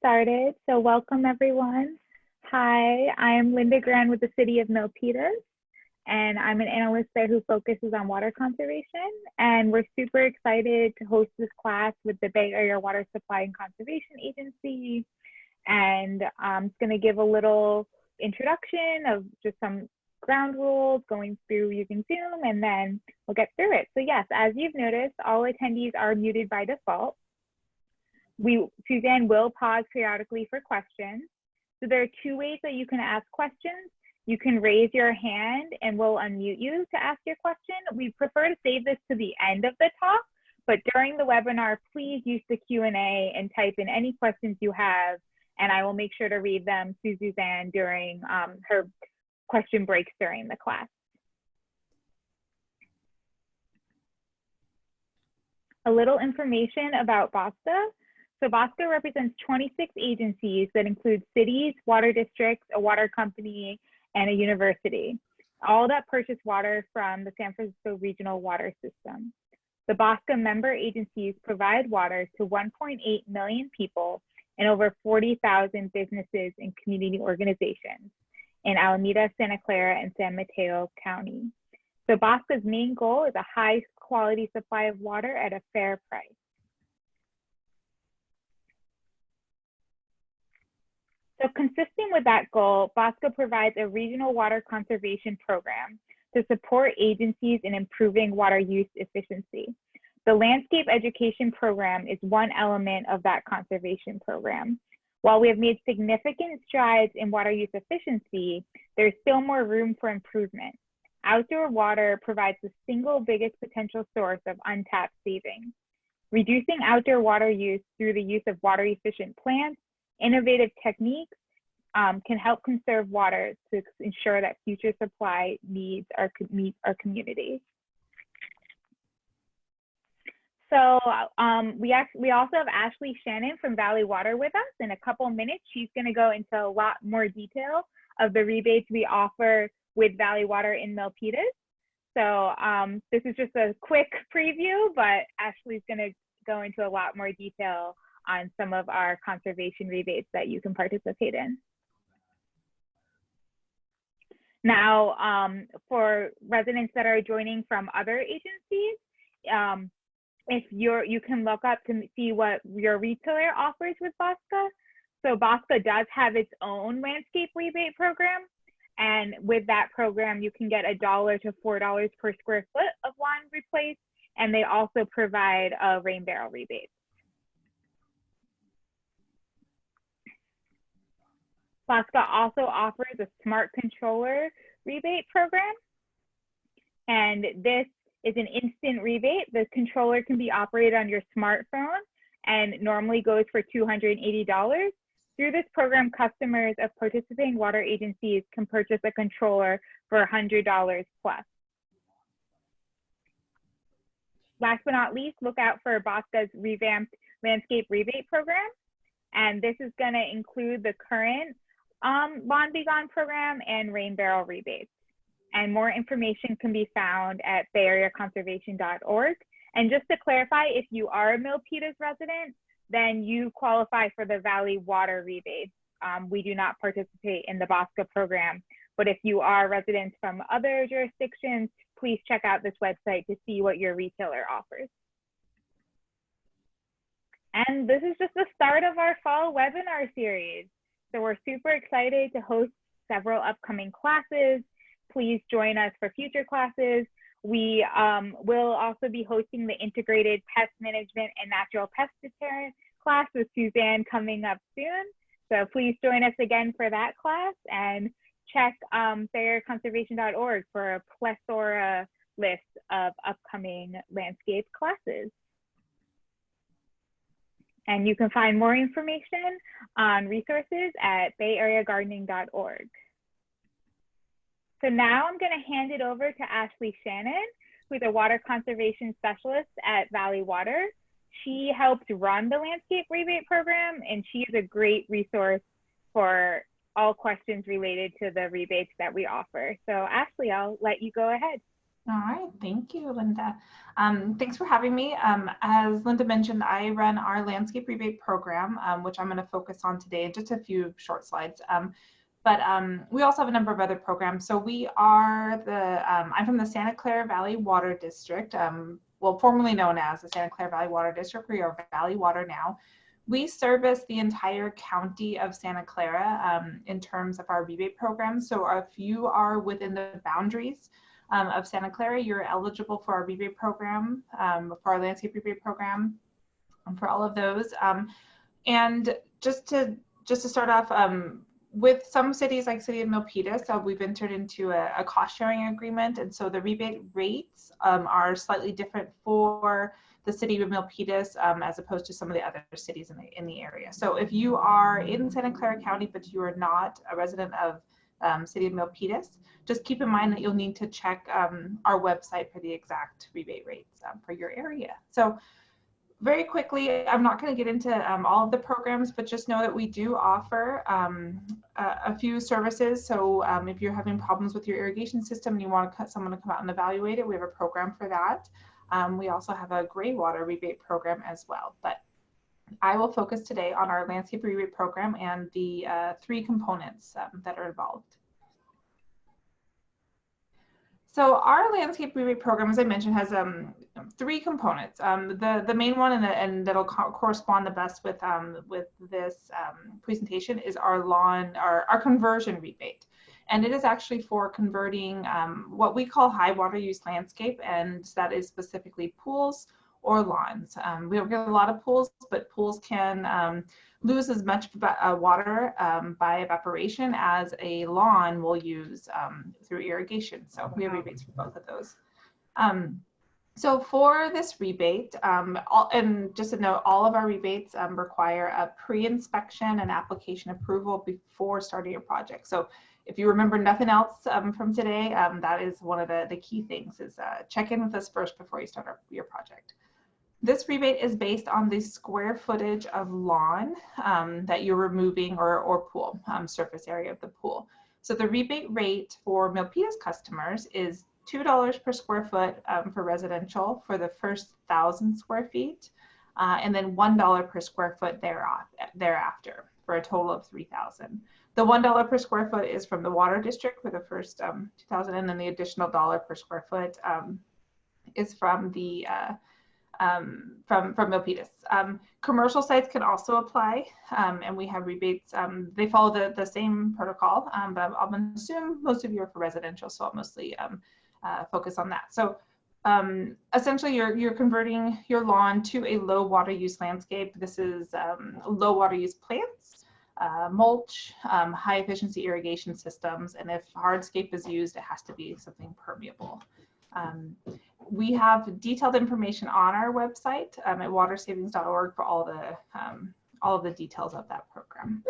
started. So welcome everyone. Hi, I'm Linda Gran with the City of Milpitas, and I'm an analyst there who focuses on water conservation. And we're super excited to host this class with the Bay Area Water Supply and Conservation Agency. And I'm just gonna give a little introduction of just some ground rules going through using Zoom, and then we'll get through it. So yes, as you've noticed, all attendees are muted by default. Suzanne will pause periodically for questions. So there are two ways that you can ask questions. You can raise your hand and we'll unmute you to ask your question. We prefer to save this to the end of the talk, but during the webinar, please use the Q&A and type in any questions you have, and I will make sure to read them to Suzanne during her question breaks during the class. A little information about BOSTA. So BOSTA represents 26 agencies that include cities, water districts, a water company, and a university, all that purchase water from the San Francisco Regional Water System. The BOSTA member agencies provide water to 1.8 million people and over 40,000 businesses and community organizations in Alameda, Santa Clara, and San Mateo County. So BOSTA's main goal is a high quality supply of water at a fair price. So consistent with that goal, BOSTA provides a regional water conservation program to support agencies in improving water use efficiency. The landscape education program is one element of that conservation program. While we have made significant strides in water use efficiency, there's still more room for improvement. Outdoor water provides the single biggest potential source of untapped savings. Reducing outdoor water use through the use of water efficient plants, innovative techniques can help conserve water to ensure that future supply needs meet our communities. So we also have Ashley Shannon from Valley Water with us. In a couple minutes, she's going to go into a lot more detail of the rebates we offer with Valley Water in Milpitas. So this is just a quick preview, but Ashley's going to go into a lot more detail on some of our conservation rebates that you can participate in. Now, for residents that are joining from other agencies, if you can look up to see what your retailer offers with BOSTA. So BOSTA does have its own landscape rebate program. And with that program, you can get $1 to $4 per square foot of lawn replaced. And they also provide a rain barrel rebate. BOSTA also offers a smart controller rebate program. And this is an instant rebate. The controller can be operated on your smartphone and normally goes for $280. Through this program, customers of participating water agencies can purchase a controller for $100 plus. Last but not least, look out for BOSTA's revamped landscape rebate program. And this is going to include the current Lawn Be Gone program and rain barrel rebates. And more information can be found at bayareaconservation.org. And just to clarify, if you are a Milpitas resident, then you qualify for the Valley Water rebates. We do not participate in the BOSTA program, but if you are residents from other jurisdictions, please check out this website to see what your retailer offers. And this is just the start of our fall webinar series. So we're super excited to host several upcoming classes. Please join us for future classes. We will also be hosting the Integrated Pest Management and Natural Pest Deterrent class with Suzanne coming up soon. So please join us again for that class, and check bayareaconservation.org for a plethora list of upcoming landscape classes. And you can find more information on resources at bayareagardening.org. So now I'm going to hand it over to Ashley Shannon, who's a water conservation specialist at Valley Water. She helps run the landscape rebate program, and she is a great resource for all questions related to the rebates that we offer. So Ashley, I'll let you go ahead. All right, thank you, Linda. Thanks for having me. As Linda mentioned, I run our landscape rebate program, which I'm going to focus on today in just a few short slides. But we also have a number of other programs. So we are I'm from the Santa Clara Valley Water District, well, formerly known as the Santa Clara Valley Water District. We are Valley Water now. We service the entire county of Santa Clara in terms of our rebate program. So if you are within the boundaries of Santa Clara, you're eligible for our rebate program, for our landscape rebate program, for all of those. And just to start off, with some cities like City of Milpitas, we've entered into a cost sharing agreement, and so the rebate rates are slightly different for the City of Milpitas as opposed to some of the other cities in the area. So if you are in Santa Clara County but you are not a resident of City of Milpitas, just keep in mind that you'll need to check our website for the exact rebate rates for your area. So very quickly, I'm not going to get into all of the programs, but just know that we do offer a few services. So if you're having problems with your irrigation system and you want someone to come out and evaluate it, we have a program for that. We also have a gray water rebate program as well. But I will focus today on our landscape rebate program and the 3 components that are involved. So our landscape rebate program, as I mentioned, has 3 components. The main one, and that'll correspond the best with this presentation, is our conversion rebate, and it is actually for converting what we call high water use landscape, and that is specifically pools or lawns. We don't get a lot of pools, but pools can lose as much water by evaporation as a lawn will use through irrigation. So we have rebates for both of those. So for this rebate, and just to note, all of our rebates require a pre-inspection and application approval before starting your project. So if you remember nothing else from today, that is one of the key things, is check in with us first before you start your project. This rebate is based on the square footage of lawn that you're removing, or pool, surface area of the pool. So the rebate rate for Milpitas customers is $2 per square foot for residential for the first 1,000 square feet, and then $1 per square foot thereafter, for a total of 3,000. The $1 per square foot is from the water district for the first 2,000, and then the additional $1 per square foot is from the from Milpitas. Commercial sites can also apply, and we have rebates. They follow the same protocol, but I'm going to assume most of you are for residential, so I'll mostly focus on that. So essentially, you're converting your lawn to a low water use landscape. This is low water use plants, mulch, high efficiency irrigation systems, and if hardscape is used, it has to be something permeable. We have detailed information on our website at watersavings.org for all of the details of that program.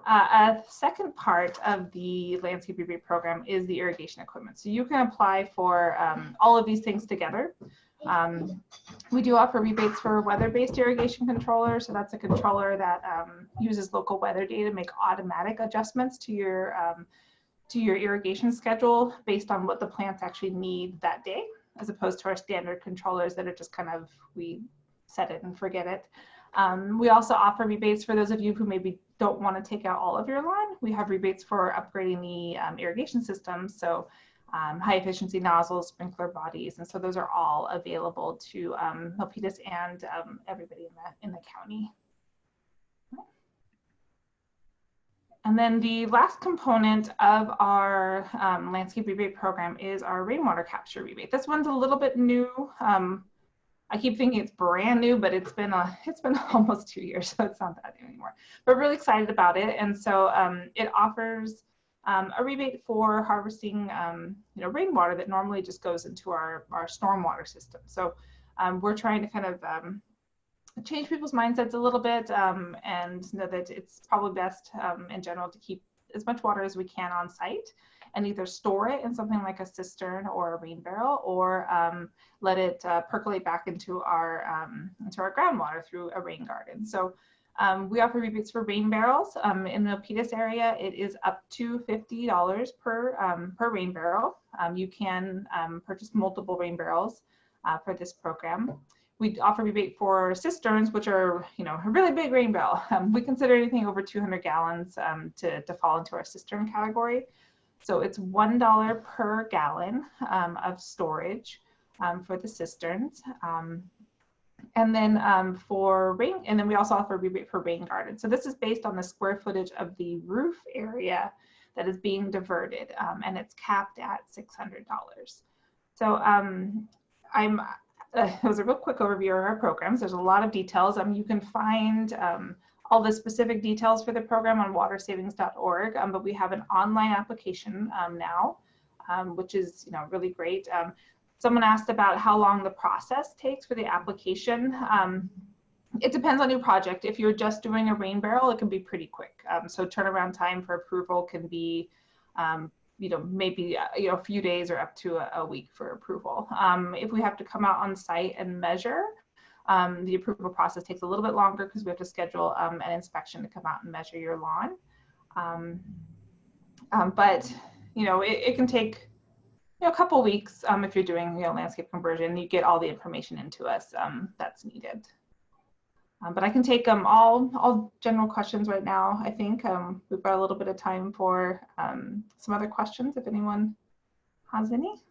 A second part of the landscape rebate program is the irrigation equipment. So you can apply for all of these things together. We do offer rebates for weather-based irrigation controller. So that's a controller that uses local weather data to make automatic adjustments to your irrigation schedule based on what the plants actually need that day, as opposed to our standard controllers that are just kind of, we set it and forget it. We also offer rebates for those of you who maybe don't want to take out all of your lawn. We have rebates for upgrading the irrigation systems, so high efficiency nozzles, sprinkler bodies, and so those are all available to Milpitas and everybody in the county. And then the last component of our landscape rebate program is our rainwater capture rebate. This one's a little bit new. I keep thinking it's brand new, but it's been almost 2 years, so it's not that new anymore. But really excited about it, and so it offers a rebate for harvesting rainwater that normally just goes into our stormwater system. So we're trying to kind of change people's mindsets a little bit, and know that it's probably best in general to keep as much water as we can on site and either store it in something like a cistern or a rain barrel, or let it percolate back into our groundwater through a rain garden. So We offer rebates for rain barrels. In the Milpitas area, it is up to $50 per rain barrel. You can purchase multiple rain barrels for this program. We offer rebate for cisterns, which are, a really big rain barrel. We consider anything over 200 gallons to fall into our cistern category. So it's $1 per gallon of storage for the cisterns. And then we also offer a rebate for rain gardens. So this is based on the square footage of the roof area that is being diverted, and it's capped at $600. So it was a real quick overview of our programs. There's a lot of details. You can find all the specific details for the program on watersavings.org, but we have an online application now, which is really great. Someone asked about how long the process takes for the application. It depends on your project. If you're just doing a rain barrel, it can be pretty quick. So turnaround time for approval can be, maybe a few days or up to a week for approval. If we have to come out on site and measure, the approval process takes a little bit longer because we have to schedule an inspection to come out and measure your lawn. But it can take a couple weeks if you're doing landscape conversion. You get all the information into us that's needed. But I can take all general questions right now. I think we've got a little bit of time for some other questions if anyone has any.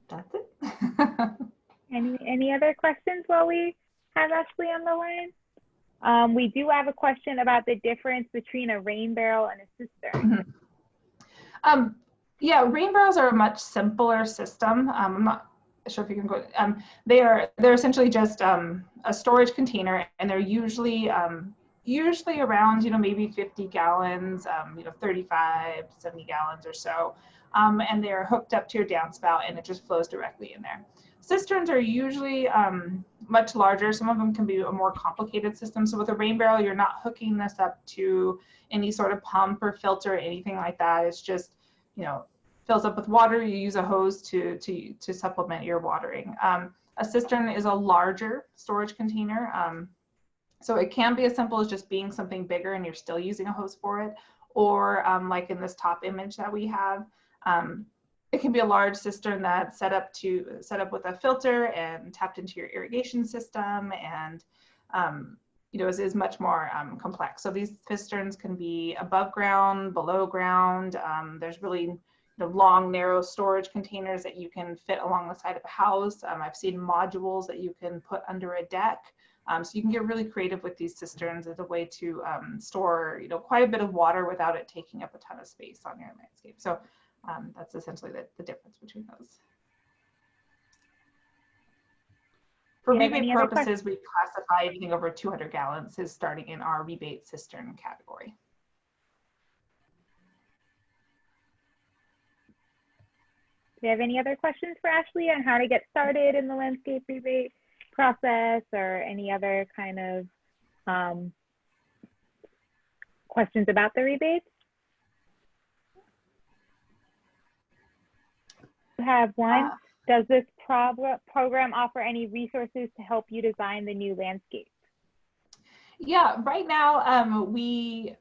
That's it. Any other questions while we have Ashley on the line? We do have a question about the difference between a rain barrel and a cistern. Yeah, rain barrels are a much simpler system. I'm not sure if you can go. They're essentially just a storage container, and they're usually around maybe 50 gallons, 35, 70 gallons or so, and they're hooked up to your downspout, and it just flows directly in there. Cisterns are usually much larger. Some of them can be a more complicated system. So with a rain barrel, you're not hooking this up to any sort of pump or filter or anything like that. It's just, fills up with water. You use a hose to supplement your watering. A cistern is a larger storage container. So it can be as simple as just being something bigger and you're still using a hose for it. Or like in this top image that we have, it can be a large cistern that's set up with a filter and tapped into your irrigation system, and is much more complex. So these cisterns can be above ground, below ground. There's really long, narrow storage containers that you can fit along the side of a house. I've seen modules that you can put under a deck. So you can get really creative with these cisterns as a way to store quite a bit of water without it taking up a ton of space on your landscape. So that's essentially the difference between those. For rebate purposes, we classify anything over 200 gallons as starting in our rebate cistern category. Do you have any other questions for Ashley on how to get started in the landscape rebate process, or any other kind of questions about the rebates? You have one. Does this program offer any resources to help you design the new landscape? Yeah, right now we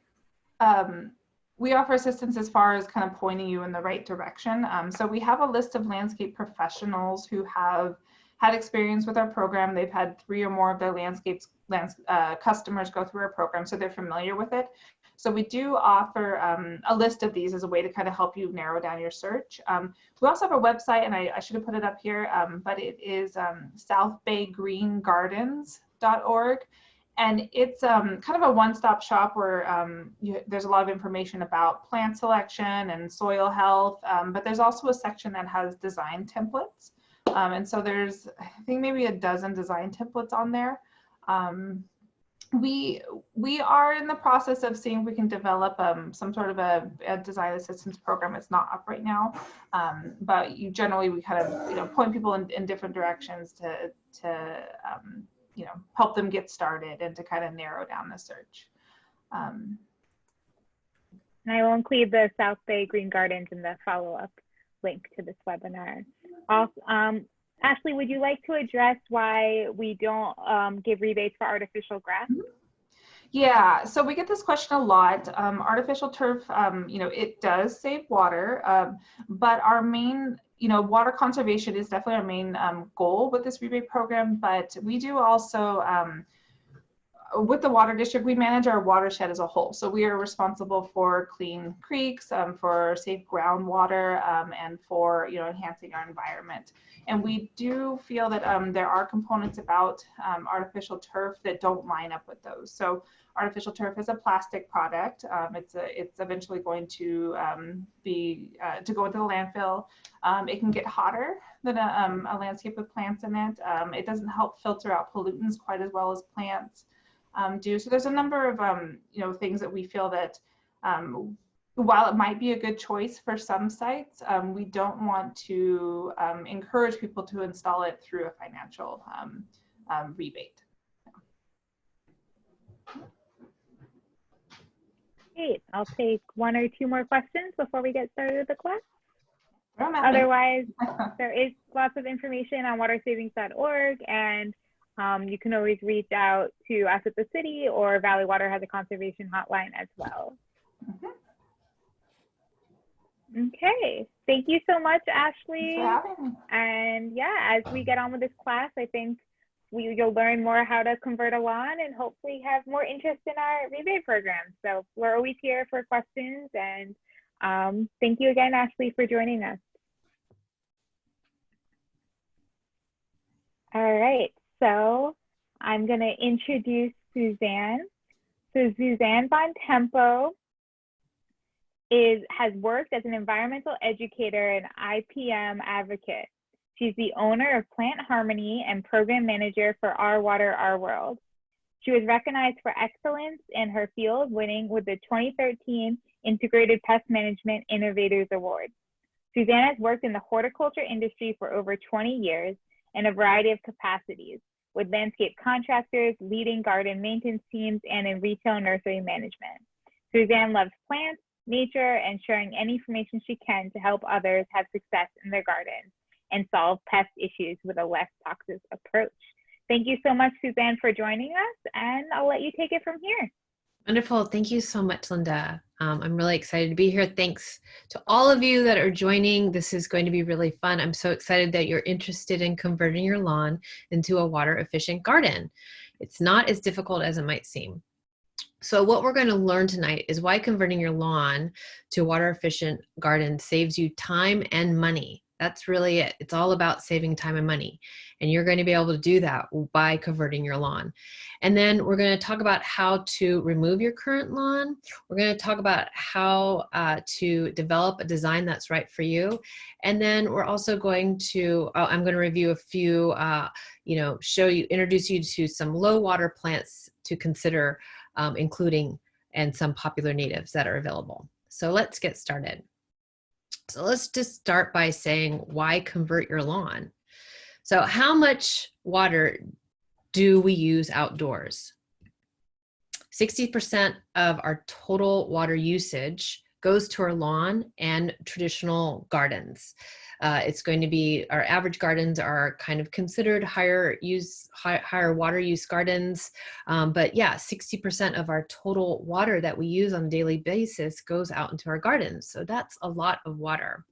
offer assistance as far as kind of pointing you in the right direction. So we have a list of landscape professionals who have had experience with our program. They've had 3 or more of their customers go through our program, so they're familiar with it. So we do offer a list of these as a way to kind of help you narrow down your search. We also have a website, and I should have put it up here, but it is southbaygreengardens.org. And it's kind of a one-stop shop where there's a lot of information about plant selection and soil health, but there's also a section that has design templates. And so there's, I think, maybe a dozen design templates on there. We are in the process of seeing if we can develop some sort of a design assistance program. It's not up right now, but we kind of point people in different directions to help them get started and to kind of narrow down the search. And I will include the South Bay Green Gardens in the follow-up link to this webinar. Also, Ashley, would you like to address why we don't give rebates for artificial grass? Yeah, so we get this question a lot. Artificial turf, it does save water, but our main, water conservation is definitely our main goal with this rebate program. But we do also, with the water district, we manage our watershed as a whole. So we are responsible for clean creeks, for safe groundwater, and for enhancing our environment. And we do feel that there are components about artificial turf that don't line up with those. So artificial turf is a plastic product. It's eventually going to go into the landfill. It can get hotter than a landscape with plants in it. It doesn't help filter out pollutants quite as well as plants do. So there's a number of things that we feel that while it might be a good choice for some sites, we don't want to encourage people to install it through a financial rebate. Great. I'll take one or two more questions before we get started with the class. Otherwise, there is lots of information on watersavings.org, and you can always reach out to us at the city, or Valley Water has a conservation hotline as well. Okay, thank you so much, Ashley. Thanks for having me. And yeah, as we get on with this class, I think you'll learn more how to convert a lawn and hopefully have more interest in our rebate program. So we're always here for questions, and thank you again, Ashley, for joining us. All right, so I'm going to introduce Suzanne. So Suzanne Bontempo has worked as an environmental educator and IPM advocate. She's the owner of Plant Harmony and program manager for Our Water, Our World. She was recognized for excellence in her field, winning with the 2013 Integrated Pest Management Innovators Award. Suzanne has worked in the horticulture industry for over 20 years in a variety of capacities, with landscape contractors, leading garden maintenance teams, and in retail nursery management. Suzanne loves plants, nature, and sharing any information she can to help others have success in their gardens and solve pest issues with a less toxic approach. Thank you so much, Suzanne, for joining us, and I'll let you take it from here. Wonderful. Thank you so much, Linda. I'm really excited to be here. Thanks to all of you that are joining. This is going to be really fun. I'm so excited that you're interested in converting your lawn into a water efficient garden. It's not as difficult as it might seem. So what we're going to learn tonight is why converting your lawn to a water efficient garden saves you time and money. That's really it. It's all about saving time and money. And you're going to be able to do that by converting your lawn. And then we're going to talk about how to remove your current lawn. We're going to talk about how to develop a design that's right for you. And then we're also going to, I'm going to review a few, introduce you to some low water plants to consider including, and some popular natives that are available. So let's get started. So let's just start by saying, why convert your lawn? So how much water do we use outdoors? 60% of our total water usage goes to our lawn and traditional gardens. It's going to be, our average gardens are kind of considered higher water use gardens. But yeah, 60% of our total water that we use on a daily basis goes out into our gardens. So that's a lot of water.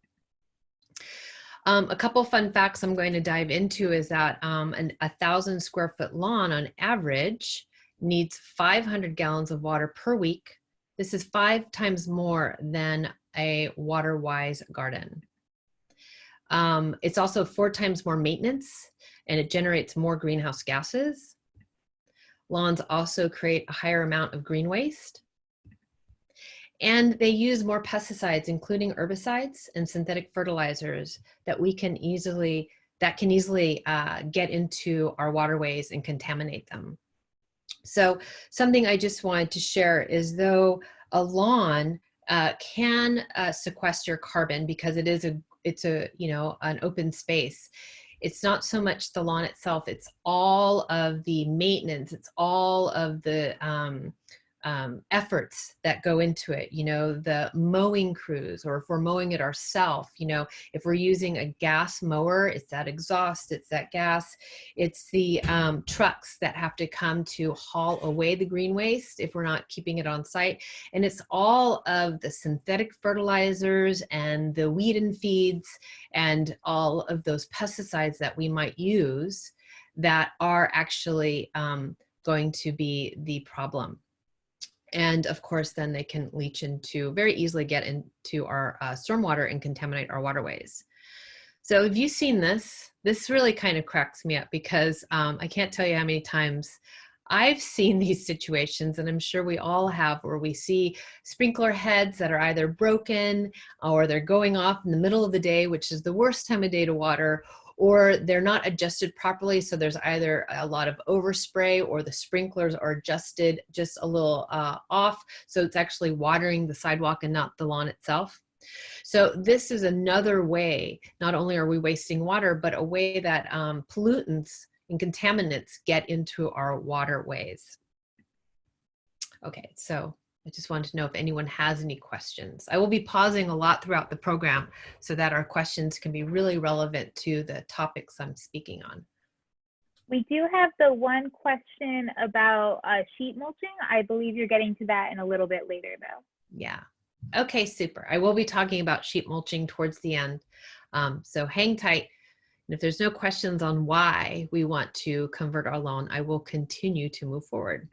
A couple fun facts I'm going to dive into is that a 1,000 square foot lawn on average needs 500 gallons of water per week. This is 5 times more than a water-wise garden. It's also 4 times more maintenance, and it generates more greenhouse gases. Lawns also create a higher amount of green waste. And they use more pesticides, including herbicides and synthetic fertilizers that can easily get into our waterways and contaminate them. So something I just wanted to share is, though a lawn can sequester carbon because it's an open space, it's not so much the lawn itself, it's all of the maintenance, it's all of the efforts that go into it, you know, the mowing crews, or if we're mowing it ourselves, you know, if we're using a gas mower, it's that exhaust, it's that gas, it's the trucks that have to come to haul away the green waste if we're not keeping it on site. And it's all of the synthetic fertilizers and the weed and feeds and all of those pesticides that we might use that are actually going to be the problem. And of course, then they can leach into, very easily get into our stormwater and contaminate our waterways. So have you seen this? This really kind of cracks me up, because I can't tell you how many times I've seen these situations, and I'm sure we all have, where we see sprinkler heads that are either broken or they're going off in the middle of the day, which is the worst time of day to water, or they're not adjusted properly. So there's either a lot of overspray, or the sprinklers are adjusted just a little off. So it's actually watering the sidewalk and not the lawn itself. So this is another way, not only are we wasting water, but a way that pollutants and contaminants get into our waterways. Okay, so I just wanted to know if anyone has any questions. I will be pausing a lot throughout the program so that our questions can be really relevant to the topics I'm speaking on. We do have the one question about sheet mulching. I believe you're getting to that in a little bit later, though. Yeah. Okay, super. I will be talking about sheet mulching towards the end. So hang tight. And if there's no questions on why we want to convert our lawn, I will continue to move forward.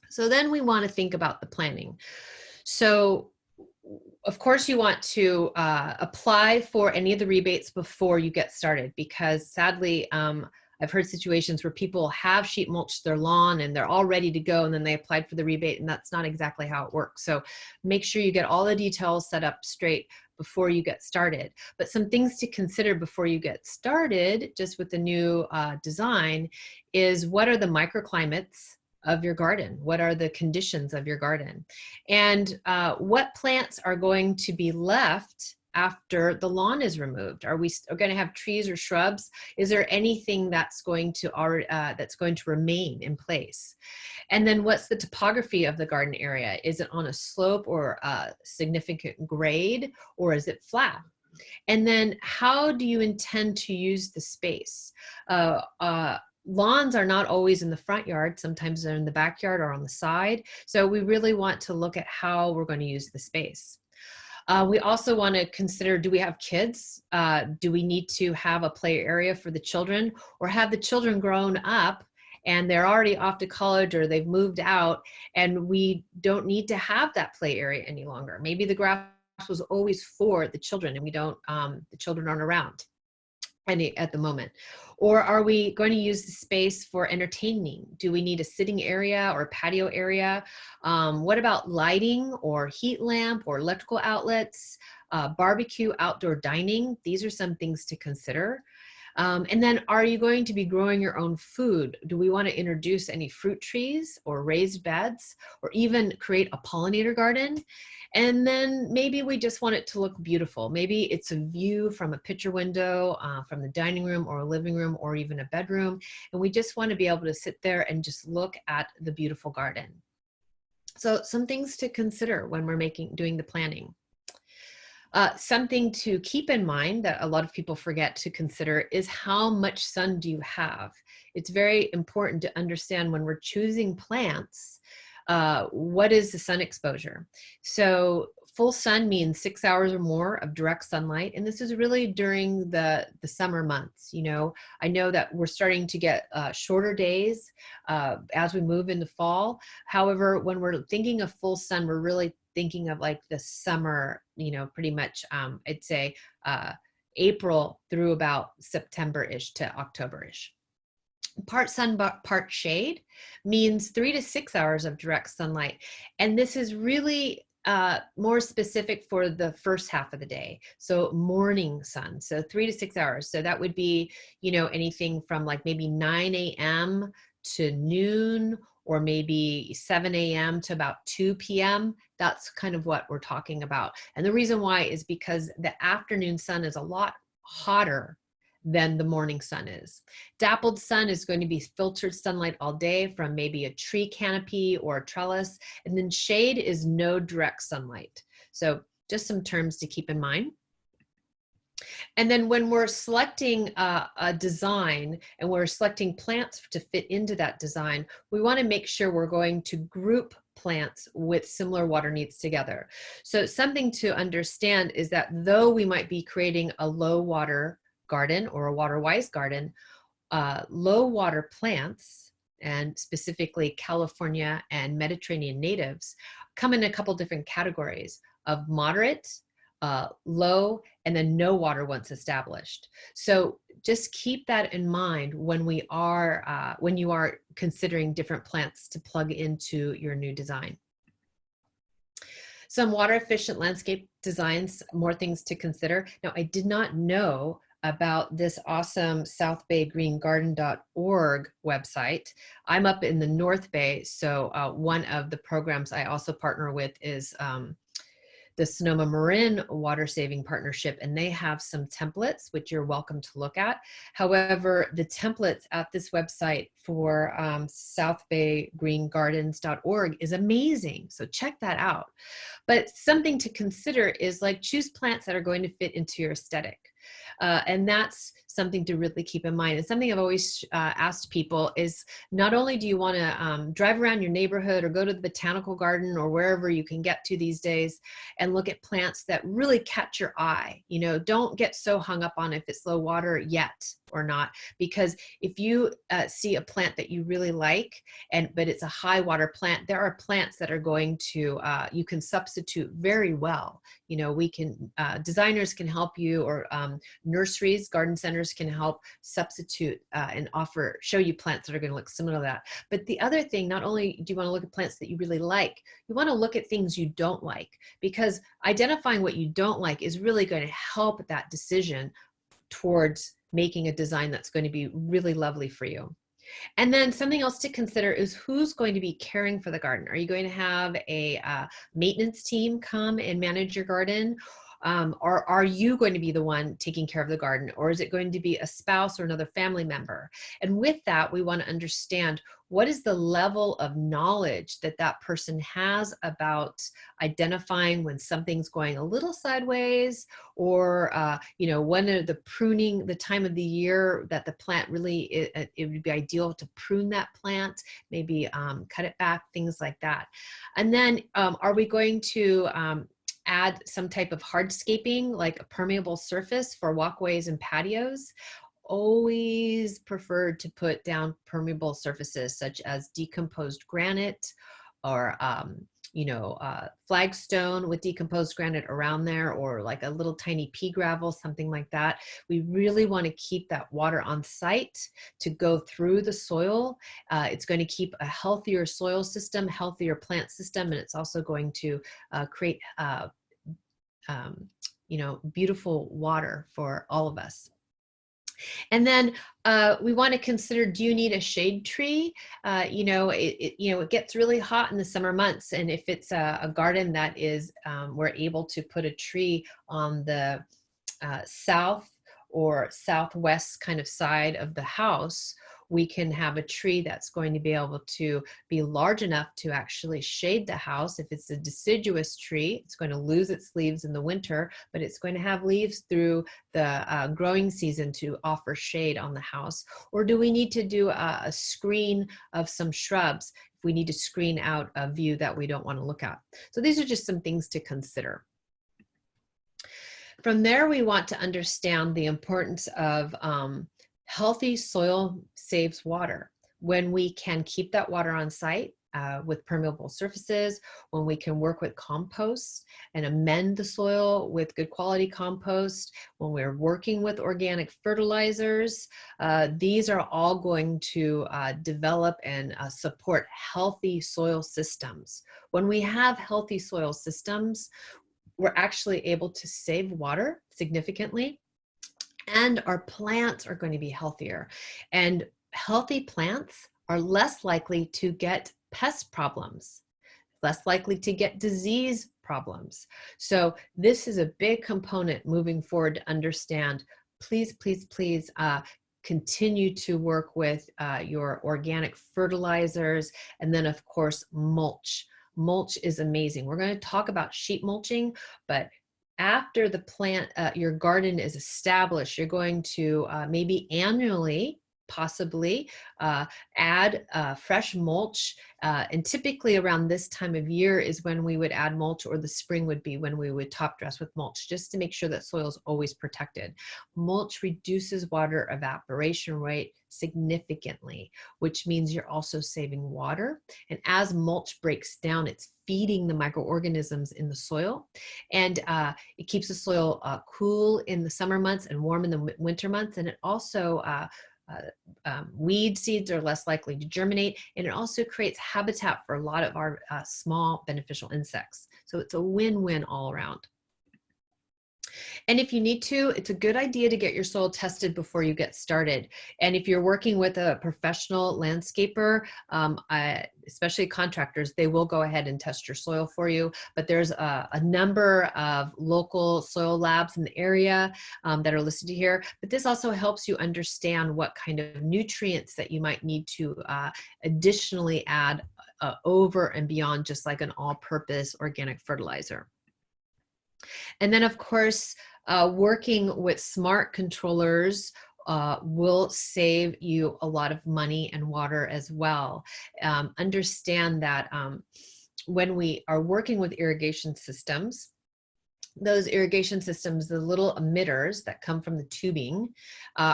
So then we want to think about the planning. So of course you want to apply for any of the rebates before you get started, because sadly, I've heard situations where people have sheet mulched their lawn and they're all ready to go, and then they applied for the rebate, and that's not exactly how it works. So make sure you get all the details set up straight before you get started. But some things to consider before you get started, just with the new design, is what are the microclimates of your garden? What are the conditions of your garden? And what plants are going to be left after the lawn is removed? Are we going to have trees or shrubs? Is there anything that's going to remain in place? And then what's the topography of the garden area? Is it on a slope or a significant grade, or is it flat? And then how do you intend to use the space? Lawns are not always in the front yard. Sometimes they're in the backyard or on the side. So we really want to look at how we're going to use the space. We also want to consider, do we have kids? Do we need to have a play area for the children, or have the children grown up and they're already off to college, or they've moved out and we don't need to have that play area any longer? Maybe the grass was always for the children and we don't, the children aren't around any at the moment. Or are we going to use the space for entertaining? Do we need a sitting area or a patio area? What about lighting or heat lamp or electrical outlets, barbecue, outdoor dining? These are some things to consider. And then, are you going to be growing your own food? Do we want to introduce any fruit trees or raised beds, or even create a pollinator garden? And then maybe we just want it to look beautiful. Maybe it's a view from a picture window, from the dining room or a living room or even a bedroom. And we just want to be able to sit there and just look at the beautiful garden. So some things to consider when we're doing the planning. Something to keep in mind that a lot of people forget to consider is how much sun do you have? It's very important to understand when we're choosing plants, what is the sun exposure? So full sun means 6 hours or more of direct sunlight. And this is really during the summer months. You know, I know that we're starting to get shorter days as we move into fall. However, when we're thinking of full sun, we're really thinking of like the summer, you know, pretty much, I'd say April through about September-ish to October-ish. Part sun, part shade means 3 to 6 hours of direct sunlight. And this is really more specific for the first half of the day. So morning sun, so 3 to 6 hours. So that would be, you know, anything from like maybe 9 a.m. to noon, or maybe 7 a.m. to about 2 p.m. That's kind of what we're talking about. And the reason why is because the afternoon sun is a lot hotter than the morning sun is. Dappled sun is going to be filtered sunlight all day from maybe a tree canopy or a trellis, and then shade is no direct sunlight. So just some terms to keep in mind. And then when we're selecting a design and we're selecting plants to fit into that design, we want to make sure we're going to group plants with similar water needs together. So something to understand is that though we might be creating a low water garden or a water wise garden, low water plants, and specifically California and Mediterranean natives, come in a couple different categories of moderate, low, and then no water once established. So just keep that in mind when you are considering different plants to plug into your new design. Some water efficient landscape designs, more things to consider. Now, I did not know about this awesome southbaygreengarden.org website. I'm up in the North Bay, so one of the programs I also partner with is the Sonoma Marin Water Saving Partnership, and they have some templates which you're welcome to look at. However, the templates at this website for southbaygreengardens.org is amazing, so check that out. But something to consider is like choose plants that are going to fit into your aesthetic. And that's something to really keep in mind. And something I've always asked people is not only do you want to drive around your neighborhood or go to the botanical garden or wherever you can get to these days and look at plants that really catch your eye. You know, don't get so hung up on if it's low water yet or not, because if you see a plant that you really like, but it's a high water plant, there are plants that are going to, you can substitute very well. You know, designers can help you, or nurseries, garden centers can help substitute and show you plants that are going to look similar to that. But the other thing, not only do you want to look at plants that you really like, you want to look at things you don't like, because identifying what you don't like is really going to help that decision towards making a design that's going to be really lovely for you. And then something else to consider is who's going to be caring for the garden. Are you going to have a maintenance team come and manage your garden? Or are you going to be the one taking care of the garden? Or is it going to be a spouse or another family member? And with that, we want to understand what is the level of knowledge that that person has about identifying when something's going a little sideways, or you know, when are the pruning, the time of the year that the plant really, it would be ideal to prune that plant, maybe cut it back, things like that. And then are we going to add some type of hardscaping, like a permeable surface for walkways and patios? Always preferred to put down permeable surfaces such as decomposed granite, or you know, flagstone with decomposed granite around there, or like a little tiny pea gravel, something like that. We really want to keep that water on site to go through the soil. It's going to keep a healthier soil system, healthier plant system, and it's also going to create you know, beautiful water for all of us. And then we want to consider, do you need a shade tree? You know, it gets really hot in the summer months, and if it's a garden that is, we're able to put a tree on the south or southwest kind of side of the house, we can have a tree that's going to be able to be large enough to actually shade the house. If it's a deciduous tree, it's going to lose its leaves in the winter, but it's going to have leaves through the growing season to offer shade on the house. Or do we need to do a screen of some shrubs if we need to screen out a view that we don't want to look at? So these are just some things to consider. From there, we want to understand the importance of healthy soil saves water. When we can keep that water on site with permeable surfaces, when we can work with compost and amend the soil with good quality compost, when we're working with organic fertilizers, these are all going to develop and support healthy soil systems. When we have healthy soil systems, we're actually able to save water significantly, and our plants are going to be healthier. And healthy plants are less likely to get pest problems, less likely to get disease problems. So this is a big component moving forward to understand please, please, please continue to work with your organic fertilizers, and then of course mulch. Mulch is amazing. We're going to talk about sheet mulching, but after the plant, your garden is established, you're going to maybe annually, possibly add fresh mulch. And typically around this time of year is when we would add mulch, or the spring would be when we would top dress with mulch, just to make sure that soil is always protected. Mulch reduces water evaporation rate significantly, which means you're also saving water. And as mulch breaks down, it's feeding the microorganisms in the soil, and it keeps the soil cool in the summer months and warm in the winter months. And it also weed seeds are less likely to germinate, and it also creates habitat for a lot of our small beneficial insects. So it's a win-win all around. And if you need to, it's a good idea to get your soil tested before you get started. And if you're working with a professional landscaper, especially contractors, they will go ahead and test your soil for you. But there's a number of local soil labs in the area that are listed here. But this also helps you understand what kind of nutrients that you might need to additionally add over and beyond just like an all-purpose organic fertilizer. And then, of course, working with smart controllers will save you a lot of money and water as well. Understand that when we are working with irrigation systems, those irrigation systems, the little emitters that come from the tubing,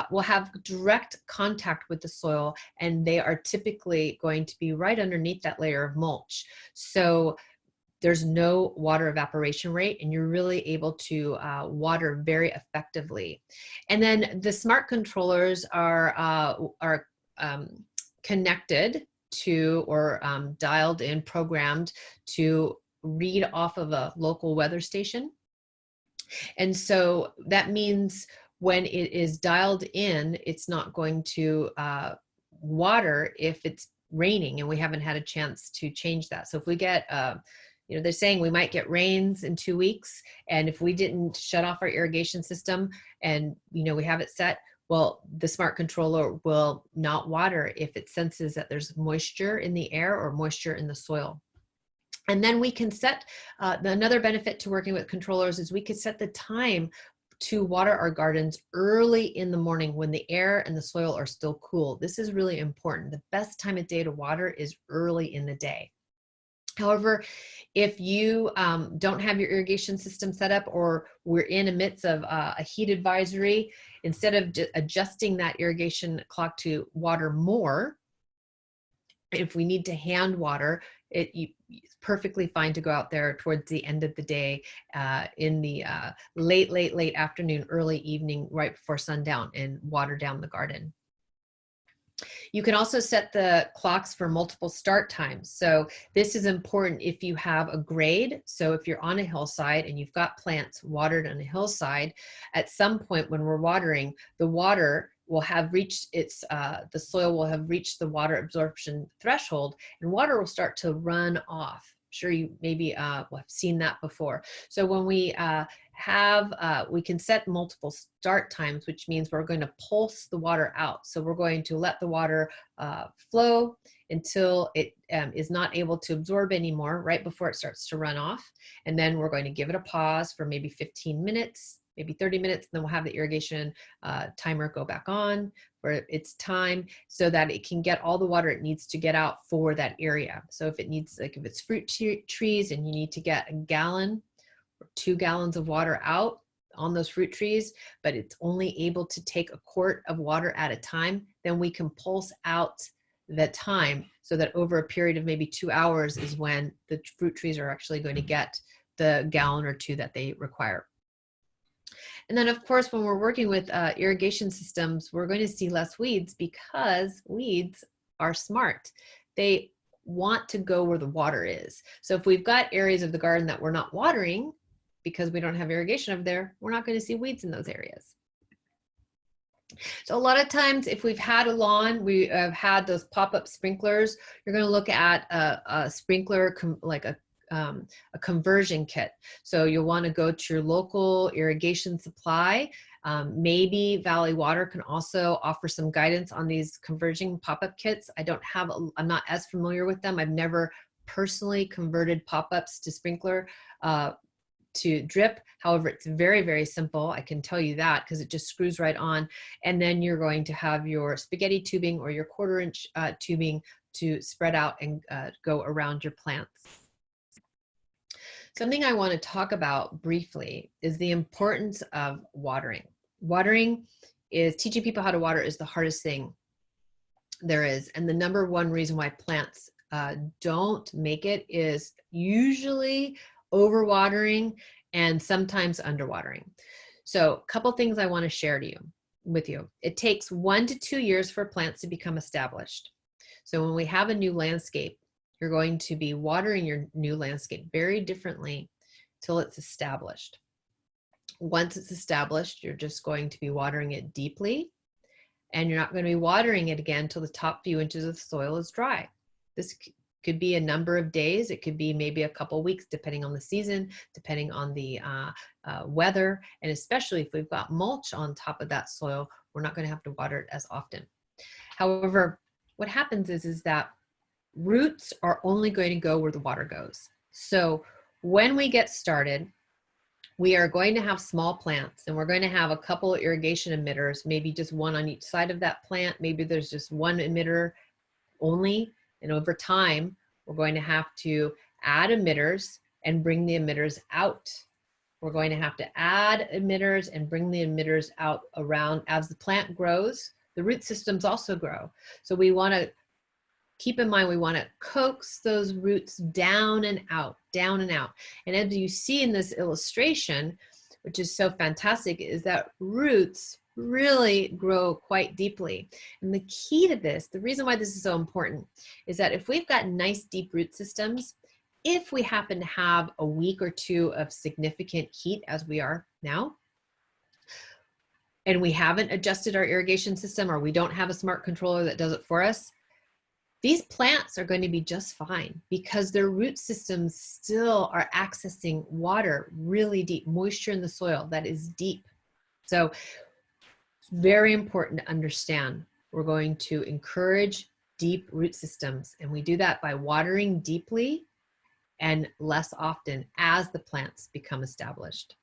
will have direct contact with the soil, and they are typically going to be right underneath that layer of mulch. So there's no water evaporation rate, and you're really able to water very effectively. And then the smart controllers are connected to, or dialed in, programmed to read off of a local weather station. And so that means when it is dialed in, it's not going to water if it's raining and we haven't had a chance to change that. So if we get you know, they're saying we might get rains in 2 weeks, and if we didn't shut off our irrigation system and, you know, we have it set, well, the smart controller will not water if it senses that there's moisture in the air or moisture in the soil. And then we can set, another benefit to working with controllers is we could set the time to water our gardens early in the morning when the air and the soil are still cool. This is really important. The best time of day to water is early in the day. However, if you don't have your irrigation system set up, or we're in the midst of a heat advisory, instead of adjusting that irrigation clock to water more, if we need to hand water, it's perfectly fine to go out there towards the end of the day, in the late afternoon, early evening, right before sundown, and water down the garden. You can also set the clocks for multiple start times. So this is important if you have a grade. So if you're on a hillside and you've got plants watered on a hillside, at some point when we're watering, the water will have reached its, the soil will have reached the water absorption threshold, and water will start to run off. I'm sure you maybe have seen that before. So when we we can set multiple start times, which means we're going to pulse the water out. So we're going to let the water flow until it is not able to absorb anymore, right before it starts to run off. And then we're going to give it a pause for maybe 15 minutes, maybe 30 minutes, and then we'll have the irrigation timer go back on for its time, so that it can get all the water it needs to get out for that area. So if it needs, like if it's fruit trees and you need to get 1 gallon or 2 gallons of water out on those fruit trees, but it's only able to take 1 quart of water at a time, then we can pulse out the time so that over a period of maybe 2 hours is when the fruit trees are actually going to get the gallon or 2 that they require. And then, of course, when we're working with irrigation systems, we're going to see less weeds, because weeds are smart. They want to go where the water is. So if we've got areas of the garden that we're not watering because we don't have irrigation over there, we're not going to see weeds in those areas. So a lot of times, if we've had a lawn, we have had those pop-up sprinklers, you're going to look at a sprinkler like a a conversion kit. So you'll want to go to your local irrigation supply. Maybe Valley Water can also offer some guidance on these conversion pop-up kits. I'm not as familiar with them. I've never personally converted pop-ups to sprinkler to drip. However, it's very, very simple. I can tell you that because it just screws right on. And then you're going to have your spaghetti tubing or your 1/4 inch tubing to spread out and go around your plants. Something I want to talk about briefly is the importance of watering. Teaching people how to water is the hardest thing there is. And the number one reason why plants don't make it is usually overwatering and sometimes underwatering. So a couple things I want to share with you. It takes 1 to 2 years for plants to become established. So when we have a new landscape, you're going to be watering your new landscape very differently till it's established. Once it's established, you're just going to be watering it deeply, and you're not going to be watering it again till the top few inches of soil is dry. This could be a number of days. It could be maybe a couple weeks, depending on the season, depending on the weather, and especially if we've got mulch on top of that soil, we're not going to have to water it as often. However, what happens is that roots are only going to go where the water goes. So when we get started, we are going to have small plants, and we're going to have a couple of irrigation emitters, maybe just one on each side of that plant. Maybe there's just one emitter only. And over time, we're going to have to add emitters and bring the emitters out. We're going to have to add emitters and bring the emitters out around. As the plant grows, the root systems also grow. So we want to keep in mind, we want to coax those roots down and out, down and out. And as you see in this illustration, which is so fantastic, is that roots really grow quite deeply. And the key to this, the reason why this is so important, is that if we've got nice deep root systems, if we happen to have a week or two of significant heat as we are now, and we haven't adjusted our irrigation system, or we don't have a smart controller that does it for us, these plants are going to be just fine because their root systems still are accessing water really deep, moisture in the soil that is deep. So it's very important to understand we're going to encourage deep root systems, and we do that by watering deeply and less often as the plants become established.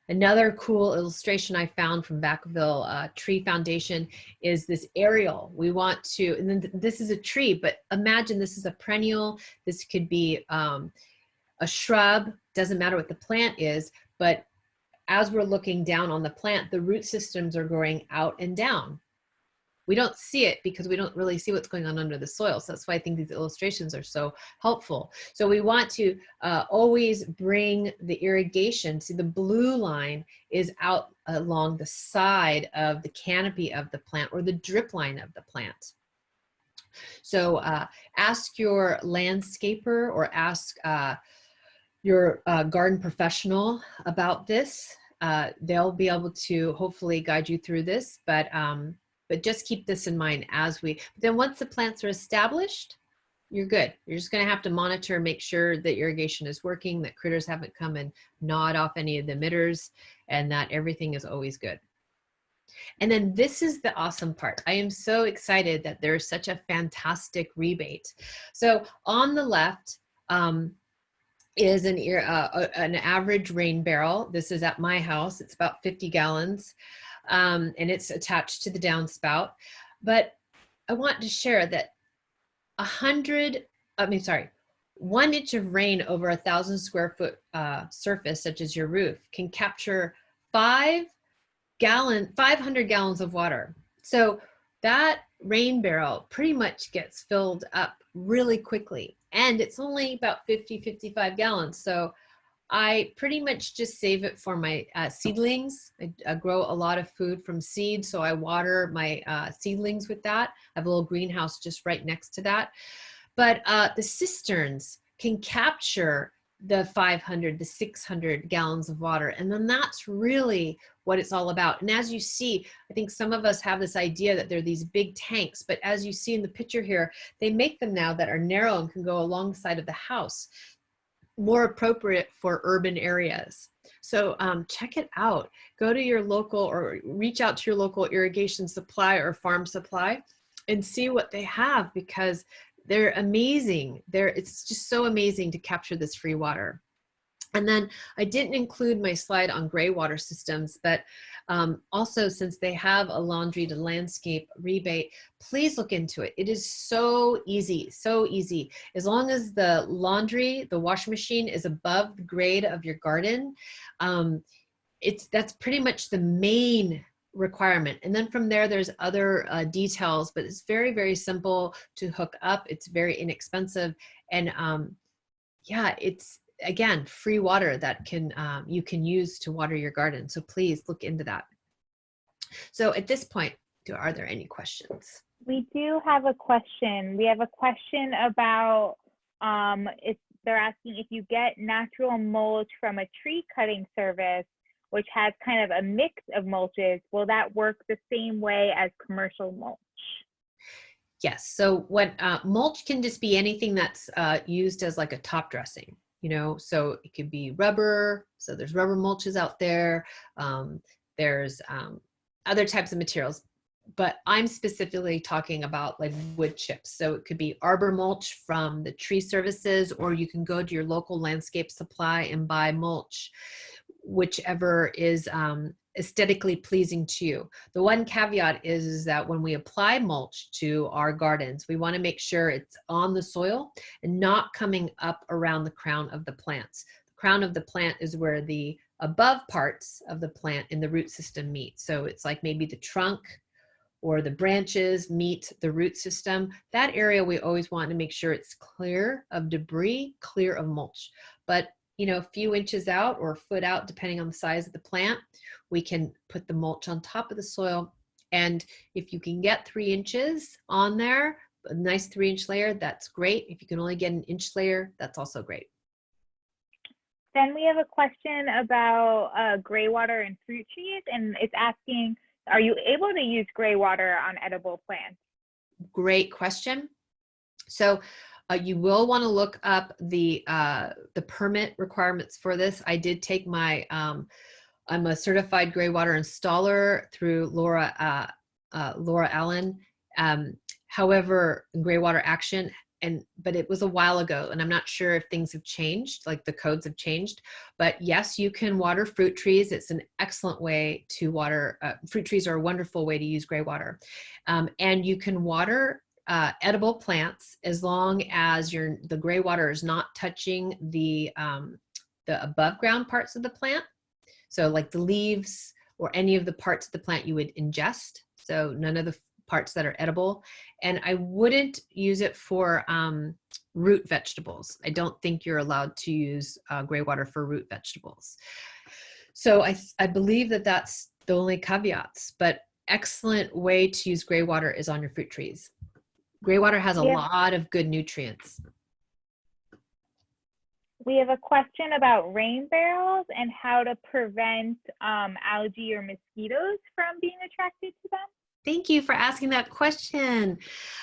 Another cool illustration I found from Vacaville Tree Foundation is this aerial. We want to, and then this is a tree, but imagine this is a perennial. This could be a shrub, doesn't matter what the plant is, but as we're looking down on the plant, the root systems are growing out and down. We don't see it because we don't really see what's going on under the soil. So that's why I think these illustrations are so helpful. So we want to always bring the irrigation. See, the blue line is out along the side of the canopy of the plant, or the drip line of the plant. So ask your landscaper or ask your garden professional about this. They'll be able to hopefully guide you through this, but just keep this in mind then once the plants are established, you're good. You're just going to have to monitor, make sure that irrigation is working, that critters haven't come and gnawed off any of the emitters, and that everything is always good. And then this is the awesome part. I am so excited that there's such a fantastic rebate. So on the left is an average rain barrel. This is at my house. It's about 50 gallons. And it's attached to the downspout. But I want to share that 1 inch of rain over 1,000 square foot surface, such as your roof, can capture 500 gallons of water. So that rain barrel pretty much gets filled up really quickly. And it's only about 55 gallons. So I pretty much just save it for my seedlings. I grow a lot of food from seed, so I water my seedlings with that. I have a little greenhouse just right next to that. But the cisterns can capture the 500, the 600 gallons of water. And then that's really what it's all about. And as you see, I think some of us have this idea that they're these big tanks, but as you see in the picture here, they make them now that are narrow and can go alongside of the house. more appropriate for urban areas. So check it out. Go to your local or reach out to your local irrigation supply or farm supply and see what they have, because they're amazing. It's just so amazing to capture this free water. And then I didn't include my slide on gray water systems, but also, since they have a laundry to landscape rebate, please look into it. It is so easy, so easy. As long as the laundry, the washing machine is above the grade of your garden, that's pretty much the main requirement. And then from there, there's other details, but it's very, very simple to hook up. It's very inexpensive. And yeah, it's, again, free water that you can use to water your garden. So please look into that. So at this point, are there any questions? We do have a question. We have a question about if they're asking if you get natural mulch from a tree cutting service, which has kind of a mix of mulches, will that work the same way as commercial mulch? Yes. So what mulch can just be anything that's used as like a top dressing. So it could be rubber. So there's rubber mulches out there. There's other types of materials, but I'm specifically talking about like wood chips. So it could be arbor mulch from the tree services, or you can go to your local landscape supply and buy mulch, whichever is aesthetically pleasing to you. The one caveat is that when we apply mulch to our gardens, we want to make sure it's on the soil and not coming up around the crown of the plants. The crown of the plant is where the above parts of the plant in the root system meet. So it's like maybe the trunk or the branches meet the root system. That area we always want to make sure it's clear of debris, clear of mulch. But a few inches out or a foot out, depending on the size of the plant, we can put the mulch on top of the soil. And if you can get 3 inches on there, a nice 3-inch layer, that's great. If you can only get an inch layer, that's also great. Then we have a question about gray water and fruit trees, and it's asking, are you able to use gray water on edible plants? Great question. So you will want to look up the permit requirements for this. I did take my, I'm a certified gray water installer through Laura Allen. However, gray water action, but it was a while ago, and I'm not sure if things have changed, like the codes have changed. But yes, you can water fruit trees. It's an excellent way to water. Fruit trees are a wonderful way to use gray water, and you can water edible plants as long as the gray water is not touching the above ground parts of the plant. So like the leaves or any of the parts of the plant you would ingest. So none of the parts that are edible. And I wouldn't use it for root vegetables. I don't think you're allowed to use gray water for root vegetables. So I believe that that's the only caveats, but excellent way to use gray water is on your fruit trees. Gray water has a lot of good nutrients. We have a question about rain barrels and how to prevent algae or mosquitoes from being attracted to them. Thank you for asking that question.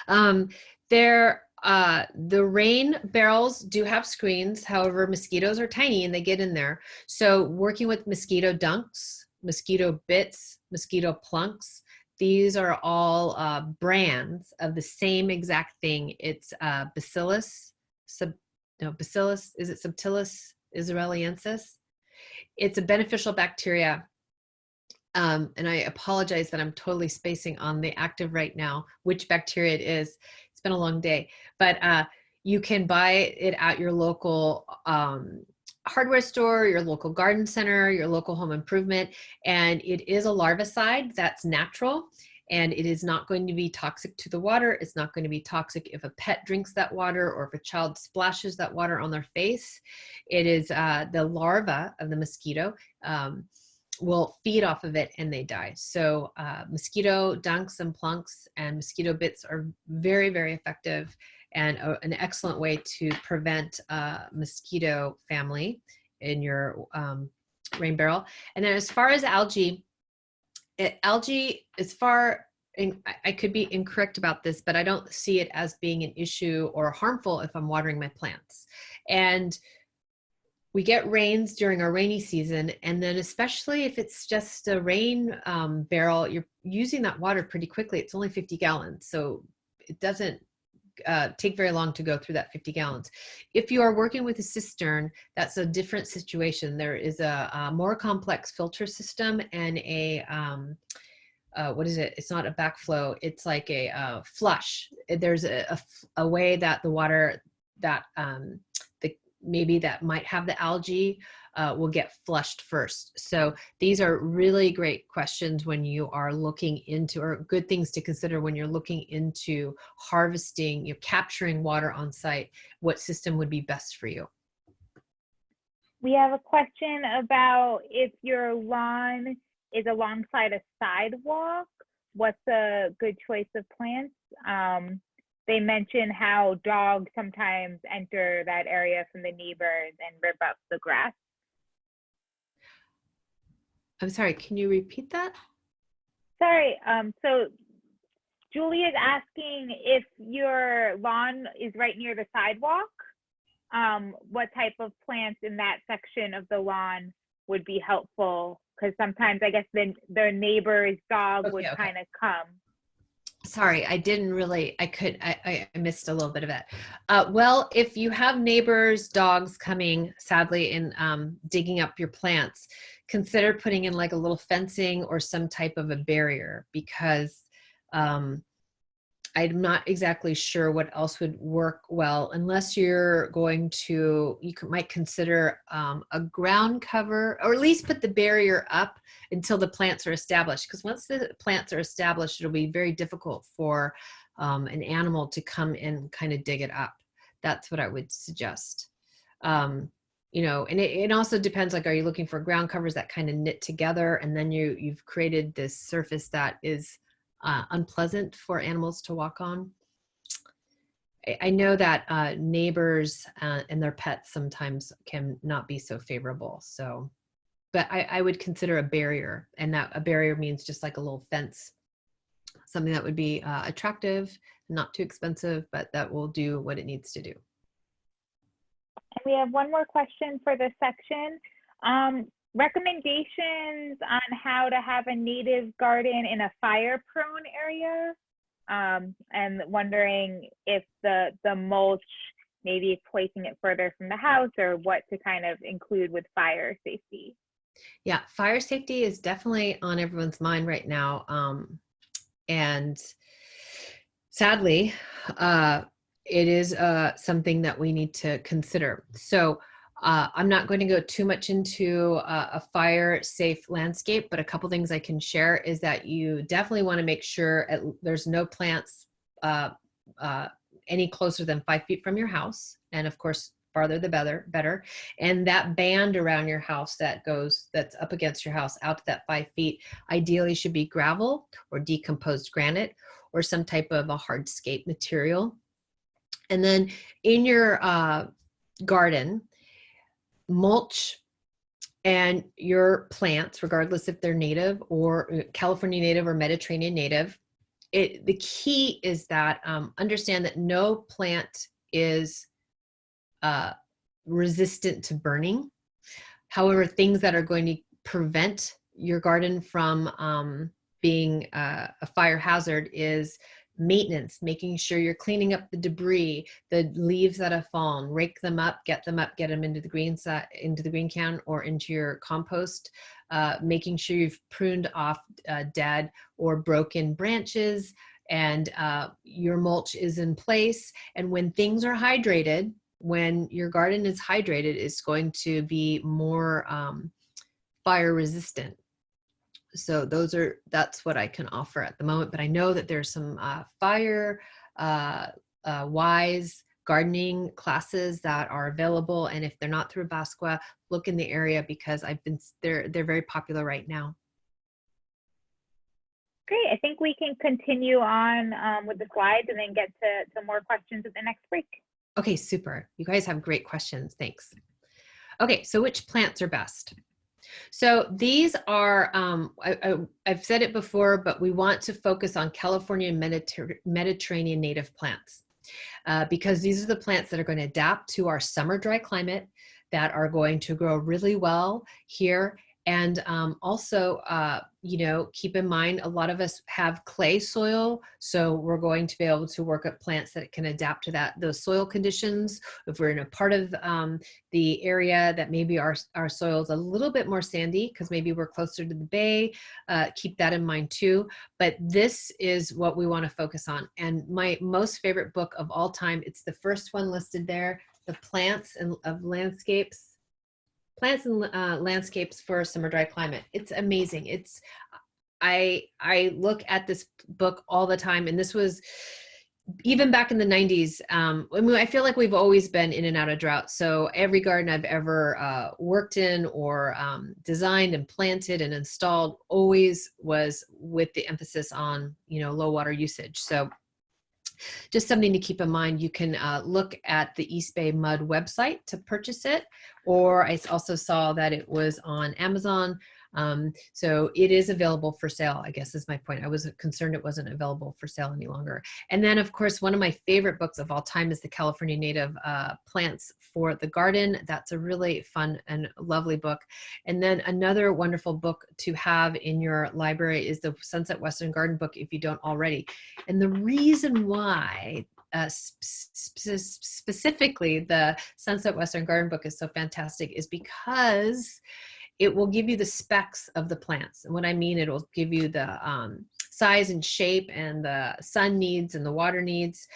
The rain barrels do have screens. However, mosquitoes are tiny and they get in there. So working with mosquito dunks, mosquito bits, mosquito plunks, these are all brands of the same exact thing. It's Bacillus, is it Subtilis israeliensis? It's a beneficial bacteria. And I apologize that I'm totally spacing on the active right now, which bacteria it is. It's been a long day, but you can buy it at your local hardware store, your local garden center, your local home improvement, and it is a larvicide that's natural, and it is not going to be toxic to the water. It's not going to be toxic if a pet drinks that water or if a child splashes that water on their face. It is the larva of the mosquito will feed off of it and they die. So mosquito dunks and plunks and mosquito bits are very, very effective and an excellent way to prevent mosquito family in your rain barrel. And then as far as algae, I could be incorrect about this, but I don't see it as being an issue or harmful if I'm watering my plants. And we get rains during our rainy season, and then especially if it's just a rain barrel, you're using that water pretty quickly. It's only 50 gallons, so it doesn't take very long to go through that 50 gallons. If you are working with a cistern, that's a different situation. There is a more complex filter system and a what is it? It's not a backflow. It's like a flush. There's a way that the water that maybe that might have the algae will get flushed first. So these are really great questions when you are looking into, or good things to consider when you're looking into harvesting, you're capturing water on site. What system would be best for you? We have a question about if your lawn is alongside a sidewalk, what's a good choice of plants? They mention how dogs sometimes enter that area from the neighbors and rip up the grass. I'm sorry, can you repeat that? Sorry, so Julie is asking if your lawn is right near the sidewalk, what type of plants in that section of the lawn would be helpful? Because sometimes I guess their neighbor's dog would kind of come. Sorry, I didn't really, I missed a little bit of that. Well, if you have neighbors' dogs coming, sadly, and digging up your plants, consider putting in like a little fencing or some type of a barrier, because I'm not exactly sure what else would work well, unless you're going to, might consider a ground cover, or at least put the barrier up until the plants are established. Because once the plants are established, it'll be very difficult for an animal to come and kind of dig it up. That's what I would suggest. You know, and it also depends, like, are you looking for ground covers that kind of knit together, and then you've created this surface that is unpleasant for animals to walk on? I know that neighbors and their pets sometimes can not be so favorable. So, but I would consider a barrier, and that a barrier means just like a little fence, something that would be attractive, not too expensive, but that will do what it needs to do. And we have one more question for this section. Recommendations on how to have a native garden in a fire-prone area, and wondering if the mulch, maybe placing it further from the house, or what to kind of include with fire safety. Yeah, fire safety is definitely on everyone's mind right now, and sadly, it is something that we need to consider. So I'm not going to go too much into a fire safe landscape, but a couple things I can share is that you definitely want to make sure there's no plants any closer than 5 feet from your house. And of course, farther the better. And that band around your house that's up against your house out to that 5 feet, ideally should be gravel or decomposed granite or some type of a hardscape material. And then in your garden, mulch and your plants, regardless if they're native or California native or Mediterranean native, the key is that understand that no plant is resistant to burning. However, things that are going to prevent your garden from being a fire hazard is maintenance, making sure you're cleaning up the debris, the leaves that have fallen, rake them up, get them into the green can or into your compost, making sure you've pruned off dead or broken branches, and your mulch is in place. And when things are hydrated, when your garden is hydrated, it's going to be more fire resistant. So that's what I can offer at the moment, but I know that there's some fire wise gardening classes that are available, and if they're not through BASCWA, look in the area, because they're very popular right now. Great. I think we can continue on with the slides and then get to more questions at the next break. Okay, super. You guys have great questions. Thanks. Okay, so which plants are best? So these are, I've said it before, but we want to focus on California and Mediterranean native plants because these are the plants that are going to adapt to our summer dry climate. that are going to grow really well here. And also, you know, keep in mind, a lot of us have clay soil, so we're going to be able to work at plants that can adapt to those soil conditions. If we're in a part of the area that maybe our soil is a little bit more sandy, because maybe we're closer to the bay, keep that in mind too. But this is what we want to focus on. And my most favorite book of all time, it's the first one listed there, The Plants and Plants and Landscapes for a Summer Dry Climate. It's amazing. I look at this book all the time, and this was even back in the 90s. I mean, I feel like we've always been in and out of drought. So every garden I've ever worked in or designed and planted and installed always was with the emphasis on, you know, low water usage. So just something to keep in mind. You can look at the East Bay Mud website to purchase it, or I also saw that it was on Amazon. So it is available for sale, I guess is my point. I was concerned it wasn't available for sale any longer. And then of course, one of my favorite books of all time is the California Native Plants for the Garden. That's a really fun and lovely book. And then another wonderful book to have in your library is the Sunset Western Garden book, if you don't already. And the reason why specifically the Sunset Western Garden book is so fantastic is because it will give you the specs of the plants. And what I mean, it will give you the size and shape and the sun needs and the water needs.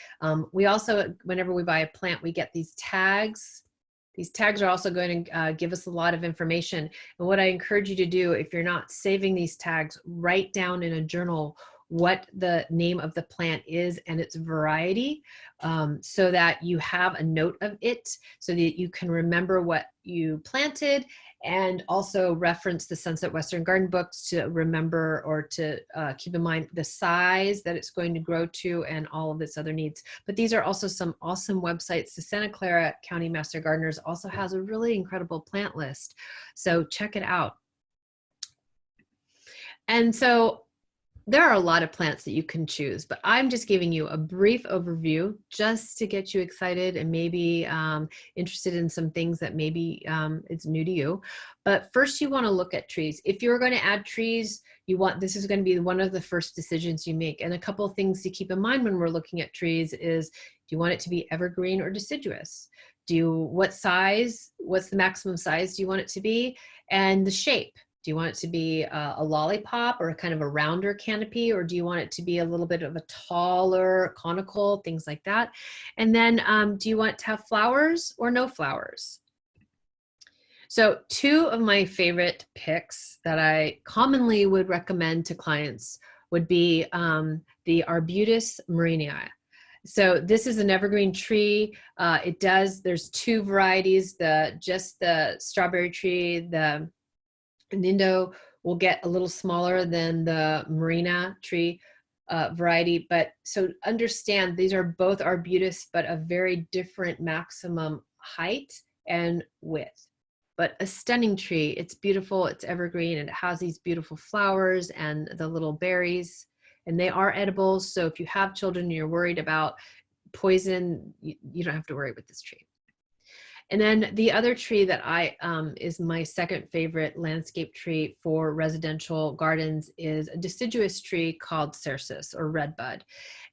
We also, whenever we buy a plant, we get these tags. These tags are also going to give us a lot of information. And what I encourage you to do, if you're not saving these tags, write down in a journal what the name of the plant is and its variety, so that you have a note of it, so that you can remember what you planted, and also reference the Sunset Western Garden books to remember or to keep in mind the size that it's going to grow to and all of its other needs. But these are also some awesome websites. The Santa Clara County Master Gardeners also has a really incredible plant list, so check it out. And so there are a lot of plants that you can choose, but I'm just giving you a brief overview just to get you excited and maybe interested in some things that maybe it's new to you. But first you want to look at trees. If you're going to add trees, this is going to be one of the first decisions you make. And a couple of things to keep in mind when we're looking at trees is, do you want it to be evergreen or deciduous? What size, what's the maximum size do you want it to be? And the shape. Do you want it to be a lollipop or a kind of a rounder canopy, or do you want it to be a little bit of a taller conical, things like that? And then do you want it to have flowers or no flowers? So two of my favorite picks that I commonly would recommend to clients would be the Arbutus marinii. So this is an evergreen tree. There's two varieties, just the strawberry tree, the Nindo will get a little smaller than the Marina tree variety, but so understand these are both arbutus, but a very different maximum height and width. But a stunning tree. It's beautiful, it's evergreen, and it has these beautiful flowers and the little berries, and they are edible. So if you have children and you're worried about poison, you don't have to worry with this tree. And then the other tree that is my second favorite landscape tree for residential gardens is a deciduous tree called cercis or redbud.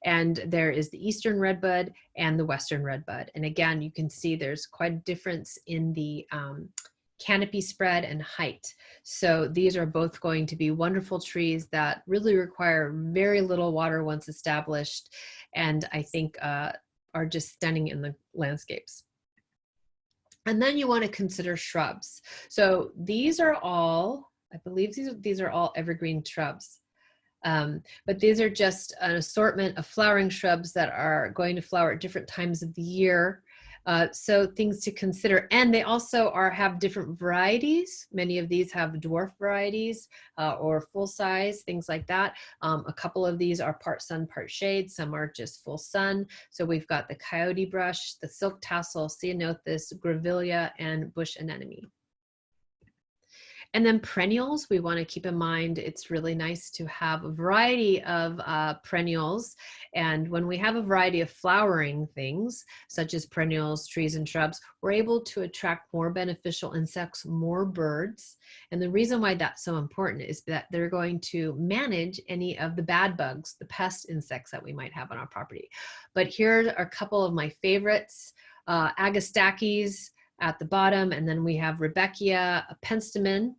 And there is the eastern redbud and the western redbud. And again, you can see there's quite a difference in the canopy spread and height. So these are both going to be wonderful trees that really require very little water once established, and I think are just stunning in the landscapes. And then you want to consider shrubs. So these are all, I believe these are all evergreen shrubs. But these are just an assortment of flowering shrubs that are going to flower at different times of the year. So things to consider. And they also have different varieties. Many of these have dwarf varieties or full size, things like that. A couple of these are part sun, part shade. Some are just full sun. So we've got the coyote brush, the silk tassel, ceanothus, grevillea, and bush anemone. And then perennials, we want to keep in mind, it's really nice to have a variety of perennials. And when we have a variety of flowering things, such as perennials, trees, and shrubs, we're able to attract more beneficial insects, more birds. And the reason why that's so important is that they're going to manage any of the bad bugs, the pest insects that we might have on our property. But here are a couple of my favorites, Agastaches at the bottom, and then we have Rebeckia, a penstemon,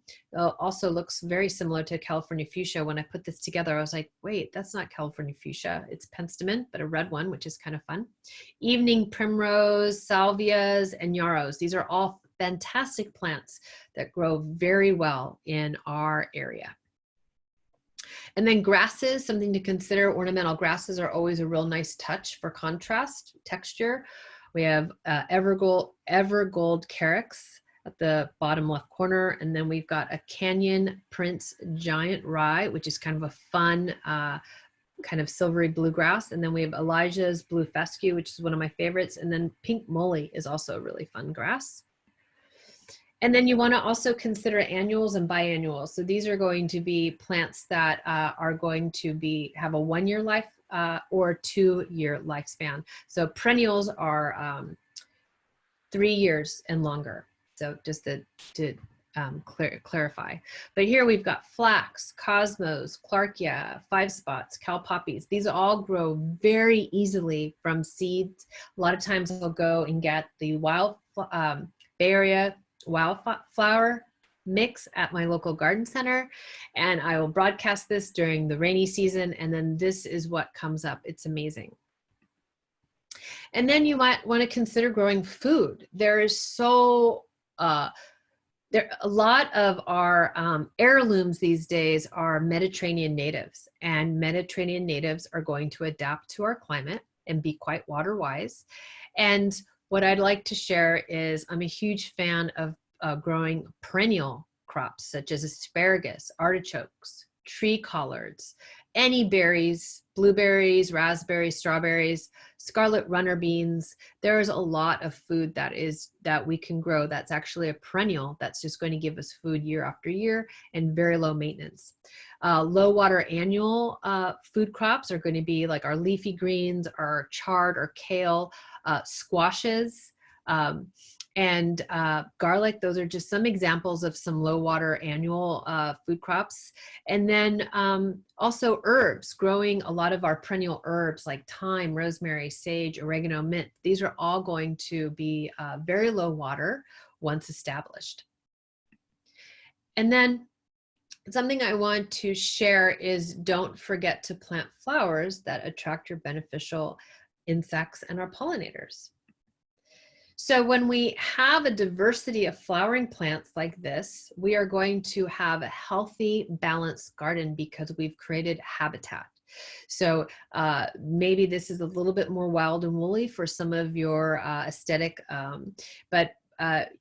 also looks very similar to California fuchsia. When I put this together, I was like, wait, that's not California fuchsia, it's penstemon, but a red one, which is kind of fun. Evening primrose, salvias, and yarrows. These are all fantastic plants that grow very well in our area. And then grasses, something to consider. Ornamental grasses are always a real nice touch for contrast, texture. We have Evergold carex at the bottom left corner. And then we've got a Canyon Prince giant rye, which is kind of a fun kind of silvery bluegrass. And then we have Elijah's blue fescue, which is one of my favorites. And then pink moly is also a really fun grass. And then you want to also consider annuals and biannuals. So these are going to be plants that are going to have a 1-year life or 2-year lifespan. So perennials are 3 years and longer. So just to clarify. But here we've got flax, cosmos, clarkia, 5-spots, cal poppies. These all grow very easily from seeds. A lot of times I'll go and get the Bay Area wildflower mix at my local garden center, and I will broadcast this during the rainy season, and then this is what comes up. It's amazing. And then you might want to consider growing food. There is a lot of our heirlooms these days are Mediterranean natives, and Mediterranean natives are going to adapt to our climate and be quite water wise. And what I'd like to share is I'm a huge fan of growing perennial crops such as asparagus, artichokes, tree collards, any berries, blueberries, raspberries, strawberries, scarlet runner beans. There is a lot of food that we can grow that's actually a perennial that's just going to give us food year after year and very low maintenance. Low water annual food crops are going to be like our leafy greens, our chard or kale, squashes, and garlic. Those are just some examples of some low water annual food crops. And then also herbs, growing a lot of our perennial herbs like thyme, rosemary, sage, oregano, mint. These are all going to be very low water once established. And then something I want to share is don't forget to plant flowers that attract your beneficial insects and our pollinators. So when we have a diversity of flowering plants like this, we are going to have a healthy, balanced garden because we've created habitat. So maybe this is a little bit more wild and woolly for some of your aesthetic, but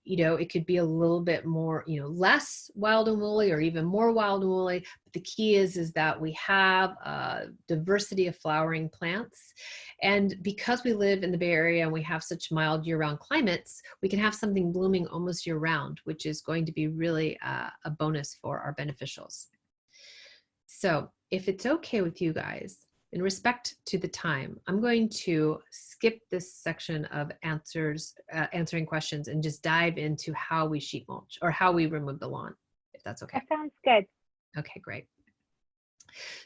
it could be a little bit more, less wild and woolly or even more wild and woolly. But the key is that we have a diversity of flowering plants. And because we live in the Bay Area and we have such mild year-round climates, we can have something blooming almost year-round, which is going to be really a bonus for our beneficials. So if it's okay with you guys, in respect to the time, I'm going to skip this section of answering questions and just dive into how we sheet mulch or how we remove the lawn, if that's okay. That sounds good. Okay, great.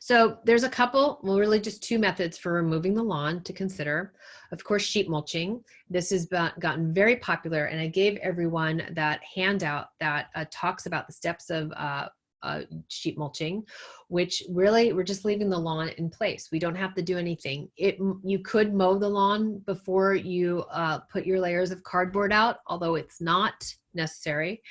So there's a couple, well, really just 2 methods for removing the lawn to consider. Of course, sheet mulching. This has gotten very popular, and I gave everyone that handout that talks about the steps of sheet mulching, which really we're just leaving the lawn in place. We don't have to do anything. You could mow the lawn before you put your layers of cardboard out, although it's not necessary.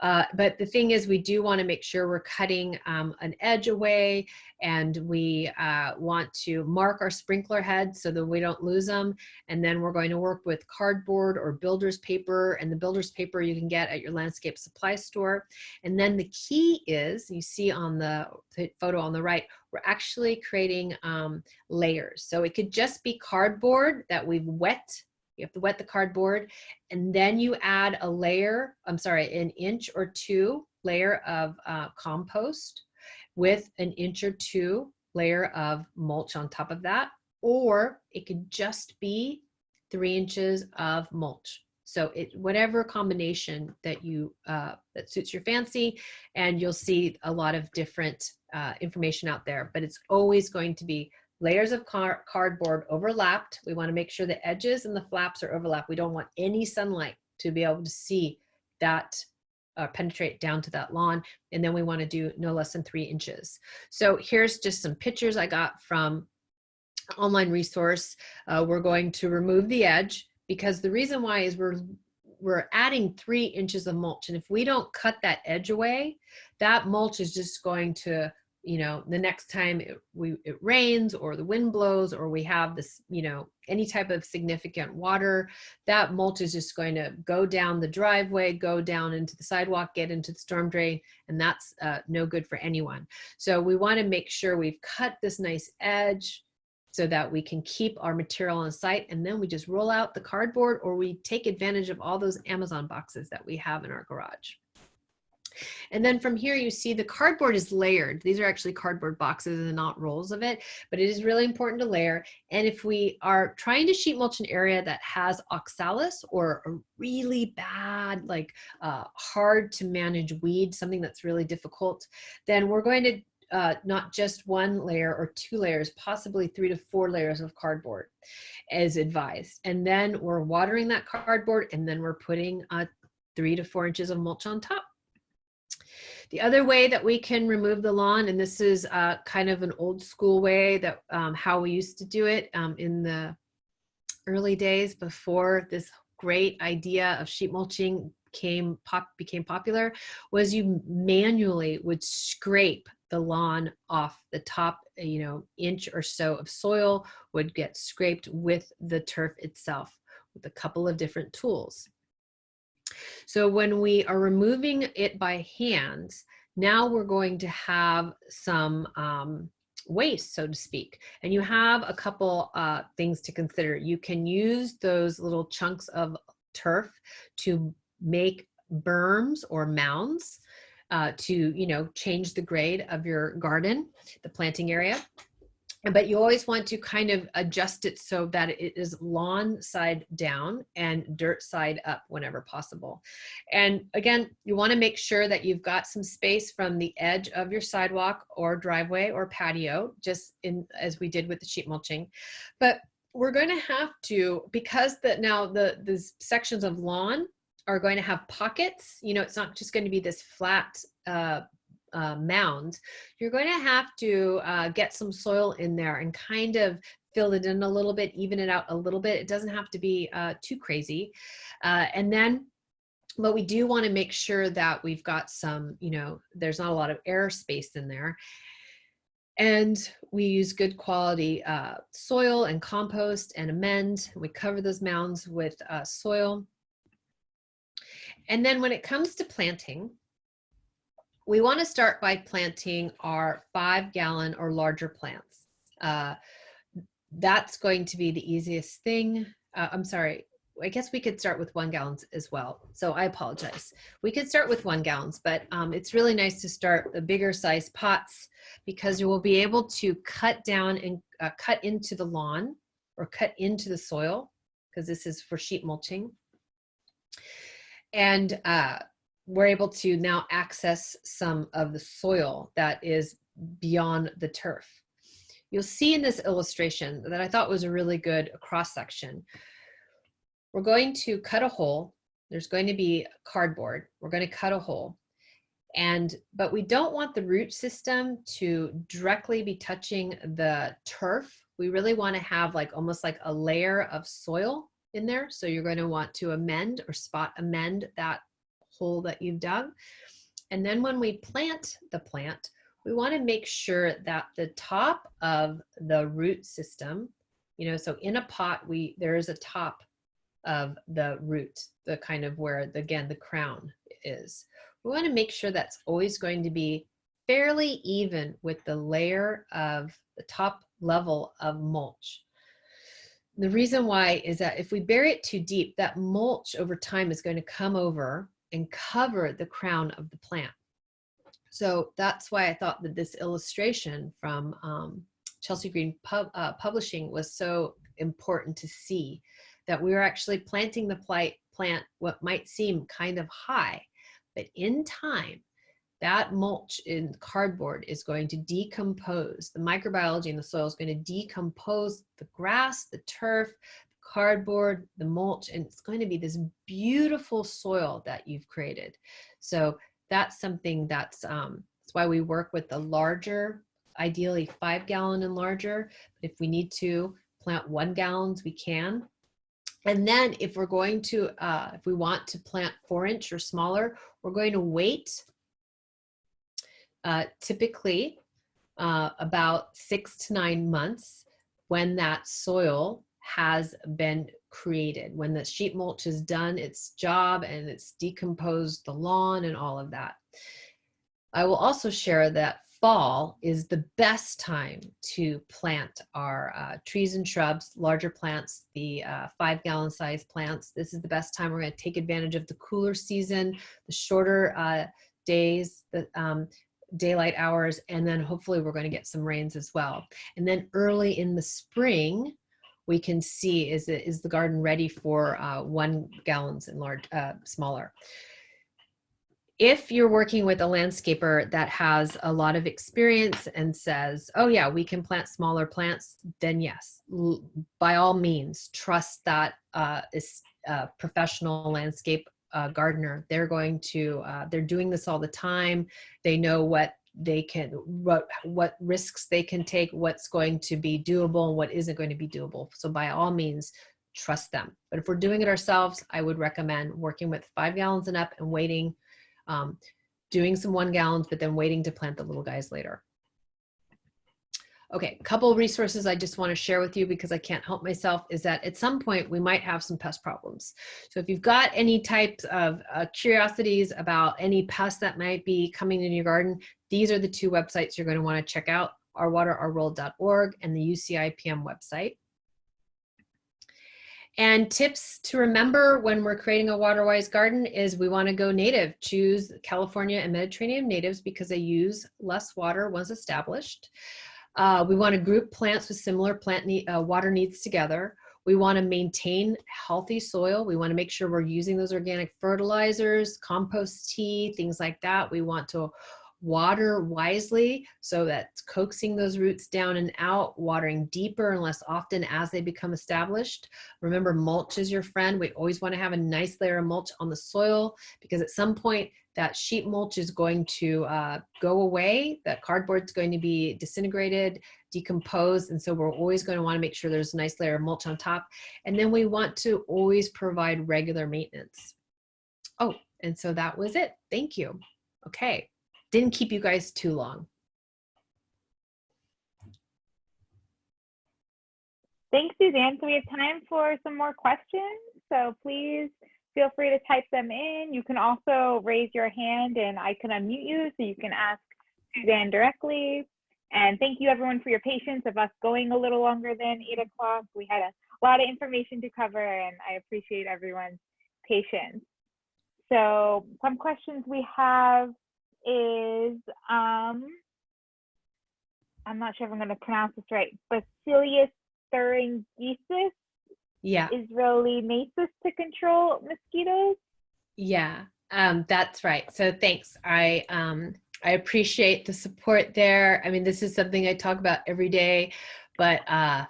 But the thing is, we do want to make sure we're cutting an edge away, and we want to mark our sprinkler heads so that we don't lose them. And then we're going to work with cardboard or builder's paper, and the builder's paper you can get at your landscape supply store. And then the key is, you see on the photo on the right, we're actually creating layers. So it could just be cardboard that we've wet. You have to wet the cardboard, and then you add a layer, an inch or 2 layer of compost with an inch or two layer of mulch on top of that, or it could just be 3 inches of mulch. So whatever combination that you that suits your fancy, and you'll see a lot of different information out there, but it's always going to be layers of cardboard overlapped. We want to make sure the edges and the flaps are overlapped. We don't want any sunlight to be able to see that penetrate down to that lawn. And then we want to do no less than 3 inches. So here's just some pictures I got from an online resource. We're going to remove the edge, because the reason why is we're adding 3 inches of mulch. And if we don't cut that edge away, that mulch is just going to, you know, the next time it rains or the wind blows or we have this, you know, any type of significant water, that mulch is just going to go down the driveway, go down into the sidewalk, get into the storm drain, and that's no good for anyone. So we want to make sure we've cut this nice edge so that we can keep our material on site, and then we just roll out the cardboard, or we take advantage of all those Amazon boxes that we have in our garage. And then from here, you see the cardboard is layered. These are actually cardboard boxes and not rolls of it, but it is really important to layer. And if we are trying to sheet mulch an area that has oxalis or a really bad, like hard to manage weed, something that's really difficult, then we're going to not just 1 layer or 2 layers, possibly 3 to 4 layers of cardboard as advised. And then we're watering that cardboard, and then we're putting 3 to 4 inches of mulch on top. The other way that we can remove the lawn, and this is kind of an old school way that how we used to do it in the early days before this great idea of sheet mulching became popular, was you manually would scrape the lawn off the top, you know, inch or so of soil would get scraped with the turf itself with a couple of different tools. So when we are removing it by hand, now we're going to have some waste, so to speak. And you have a couple things to consider. You can use those little chunks of turf to make berms or mounds to, you know, change the grade of your garden, the planting area. But you always want to kind of adjust it so that it is lawn side down and dirt side up whenever possible. And again, you want to make sure that you've got some space from the edge of your sidewalk or driveway or patio, just as we did with the sheet mulching. But we're going to have to, because the sections of lawn are going to have pockets, you know, it's not just going to be this flat mound. You're going to have to get some soil in there and kind of fill it in a little bit, even it out a little bit. It doesn't have to be too crazy. And then, but we do want to make sure that we've got some, you know, there's not a lot of air space in there. And we use good quality soil and compost and amend. We cover those mounds with soil. And then when it comes to planting, we want to start by planting our 5-gallon or larger plants. That's going to be the easiest thing. I'm sorry, I guess we could start with 1 gallons as well. So I apologize. We could start with 1 gallons, but it's really nice to start the bigger size pots, because you will be able to cut down and cut into the lawn or cut into the soil, because this is for sheet mulching. And we're able to now access some of the soil that is beyond the turf. You'll see in this illustration that I thought was a really good cross section. We're going to cut a hole. There's going to be cardboard. We're going to cut a hole. But we don't want the root system to directly be touching the turf. We really want to have like almost like a layer of soil in there. So you're going to want to amend or spot amend that hole that you've dug. And then when we plant the plant, we want to make sure that the top of the root system, you know, so in a pot, there is a top of the root, the kind of where, again, the crown is. We want to make sure that's always going to be fairly even with the layer of the top level of mulch. The reason why is that if we bury it too deep, that mulch over time is going to come over and cover the crown of the plant. So that's why I thought that this illustration from Chelsea Green Publishing was so important to see, that we were actually planting the plant what might seem kind of high, but in time, that mulch in cardboard is going to decompose. The microbiology in the soil is going to decompose the grass, the turf, the cardboard, the mulch, and it's going to be this beautiful soil that you've created. So that's something that's why we work with the larger, ideally 5 gallon and larger. If we need to plant 1 gallons, we can. And then if we're going to, if we want to plant 4-inch or smaller, we're going to wait typically about 6 to 9 months when that soil has been created, when the sheet mulch has done its job and it's decomposed the lawn and all of that. I will also share that fall is the best time to plant our trees and shrubs, larger plants, the 5 gallon size plants. This is the best time. We're going to take advantage of the cooler season, the shorter days, the daylight hours, and then hopefully we're going to get some rains as well. And then early in the spring, we can see is the garden ready for 1 gallons and large, smaller. If you're working with a landscaper that has a lot of experience and says, oh yeah, we can plant smaller plants, then yes, by all means, trust that professional landscape gardener. They're going to, they're doing this all the time. They know what they can, what risks they can take, what's going to be doable and what isn't going to be doable. So by all means, trust them. But if we're doing it ourselves, I would recommend working with 5 gallons and up and waiting, doing some 1 gallons, but then waiting to plant the little guys later. Okay, a couple of resources I just want to share with you because I can't help myself is that at some point we might have some pest problems. So if you've got any types of curiosities about any pests that might be coming in your garden, these are the 2 websites you're going to want to check out, ourwaterourworld.org and the UCIPM website. And tips to remember when we're creating a water-wise garden is we want to go native. Choose California and Mediterranean natives because they use less water once established. We want to group plants with similar water needs together. We want to maintain healthy soil. We want to make sure we're using those organic fertilizers, compost tea, things like that. We want to water wisely, so that's coaxing those roots down and out, watering deeper and less often as they become established. Remember, mulch is your friend. We always want to have a nice layer of mulch on the soil because at some point that sheet mulch is going to go away. That cardboard's going to be disintegrated, decomposed, and so we're always going to want to make sure there's a nice layer of mulch on top. And then we want to always provide regular maintenance. Oh, and so that was it. Thank you. Okay. Didn't keep you guys too long. Thanks, Suzanne. So we have time for some more questions. So please feel free to type them in. You can also raise your hand and I can unmute you so you can ask Suzanne directly. And thank you everyone for your patience of us going a little longer than 8 o'clock. We had a lot of information to cover and I appreciate everyone's patience. So some questions we have is, I'm not sure if I'm going to pronounce this right, Bacillus thuringiensis. Yeah. Israelinaceus to control mosquitoes. Yeah, that's right. So thanks. I appreciate the support there. I mean, this is something I talk about every day, but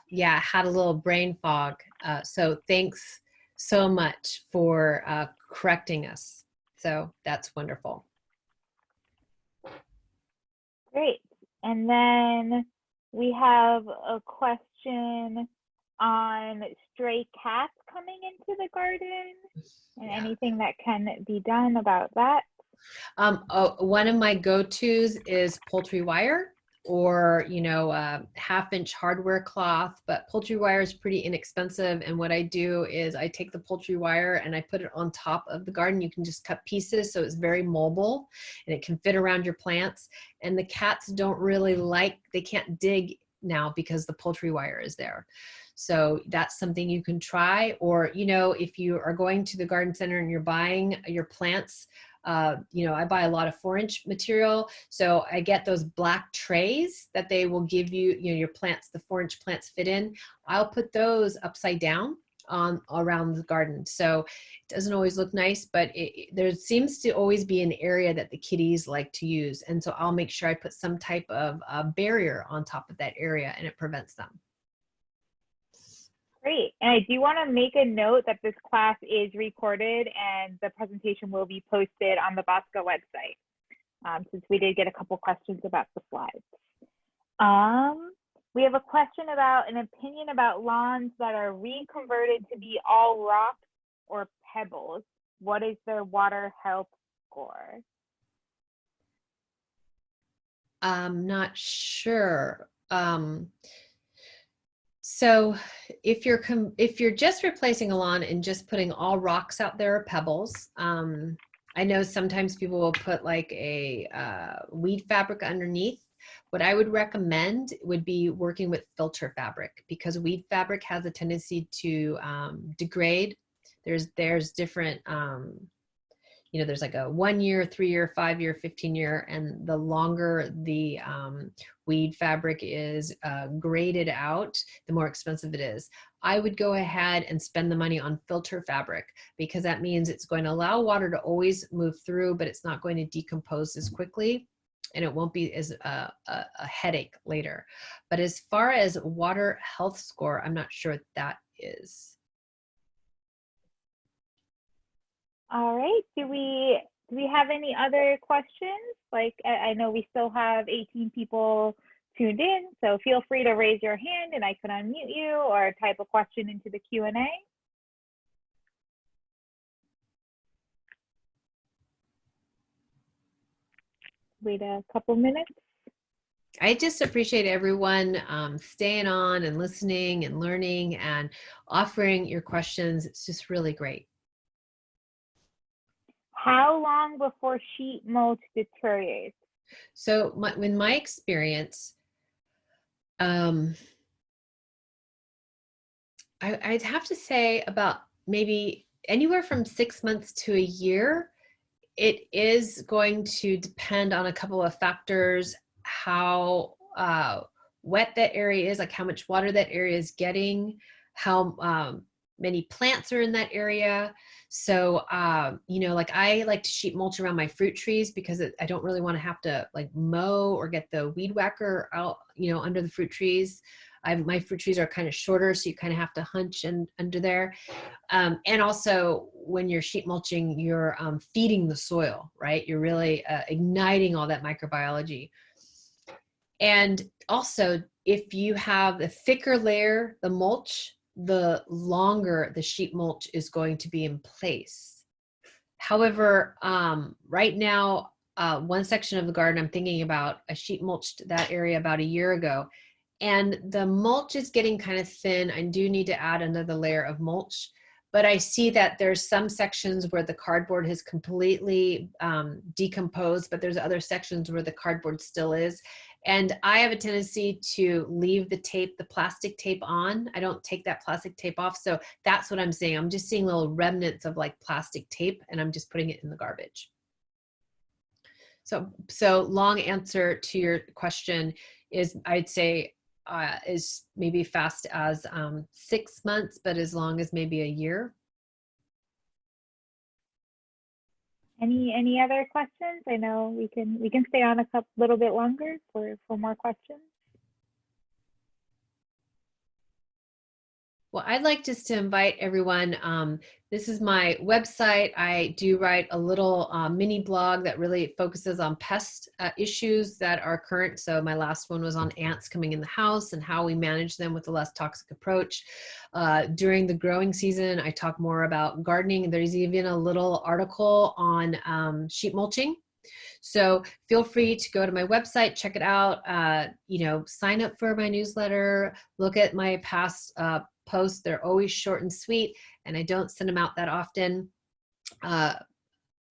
yeah, I had a little brain fog. So thanks so much for correcting us. So that's wonderful. Great. And then we have a question on stray cats coming into the garden and anything that can be done about that. One of my go-tos is poultry wire or, you know, 1/2-inch hardware cloth, but poultry wire is pretty inexpensive. And what I do is I take the poultry wire and I put it on top of the garden. You can just cut pieces so it's very mobile and it can fit around your plants. And the cats don't really they can't dig now because the poultry wire is there. So that's something you can try. Or, you know, if you are going to the garden center and you're buying your plants, You know, I buy a lot of 4-inch material, so I get those black trays that they will give you, you know, your plants, the 4-inch plants fit in. I'll put those upside down on around the garden. So it doesn't always look nice, but there seems to always be an area that the kitties like to use. And so I'll make sure I put some type of barrier on top of that area, and it prevents them. Great. And I do want to make a note that this class is recorded and the presentation will be posted on the Bosco website, since we did get a couple questions about the slides. We have a question about an opinion about lawns that are reconverted to be all rocks or pebbles. What is their water health score? I'm not sure. So if you're just replacing a lawn and just putting all rocks out there or pebbles, I know sometimes people will put like a weed fabric underneath. What I would recommend would be working with filter fabric, because weed fabric has a tendency to degrade. There's different, you know, there's like a 1 year, 3 year, 5 year, 15 year, and the longer the weed fabric is graded out, the more expensive it is. I would go ahead and spend the money on filter fabric, because that means it's going to allow water to always move through, but it's not going to decompose as quickly, and it won't be as a headache later. But as far as water health score, I'm not sure what that is. All right. Do we have any other questions? Like, I know we still have 18 people tuned in, so feel free to raise your hand and I can unmute you, or type a question into the Q&A. Wait a couple minutes. I just appreciate everyone staying on and listening and learning and offering your questions. It's just really great. How long before sheet mulch deteriorates? So in my experience, I'd have to say about maybe anywhere from 6 months to a year. It is going to depend on a couple of factors: how wet that area is, like how much water that area is getting, how many plants are in that area. So, you know, like I like to sheet mulch around my fruit trees, because I don't really want to have to like mow or get the weed whacker out, you know, under the fruit trees. My fruit trees are kind of shorter, so you kind of have to hunch under there. And also when you're sheet mulching, you're feeding the soil, right? You're really igniting all that microbiology. And also, if you have the thicker layer, the mulch, the longer the sheet mulch is going to be in place. However, right now, one section of the garden I'm thinking about, I sheet mulched that area about a year ago, and the mulch is getting kind of thin. I do need to add another layer of mulch, but I see that there's some sections where the cardboard has completely decomposed, but there's other sections where the cardboard still is. And I have a tendency to leave the plastic tape on. I don't take that plastic tape off. So that's what I'm seeing. I'm just seeing little remnants of like plastic tape, and I'm just putting it in the garbage. So long answer to your question is, I'd say is maybe fast as 6 months, but as long as maybe a year. Any other questions? I know we can stay on a little bit longer for more questions. Well, I'd like just to invite everyone. This is my website. I do write a little mini blog that really focuses on pest issues that are current. So my last one was on ants coming in the house and how we manage them with a less toxic approach. During the growing season, I talk more about gardening. There's even a little article on sheet mulching. So feel free to go to my website, check it out, you know, sign up for my newsletter, look at my past posts. They're always short and sweet, and I don't send them out that often.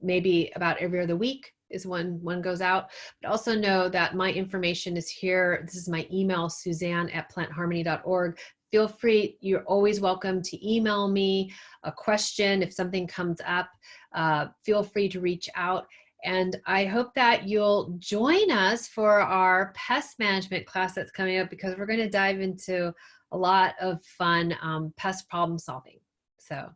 Maybe about every other week is when one goes out. But also know that my information is here. This is my email, Suzanne@plantharmony.org. feel free, you're always welcome to email me a question. If something comes up, feel free to reach out. And I hope that you'll join us for our pest management class that's coming up, because we're going to dive into a lot of fun pest problem solving. So.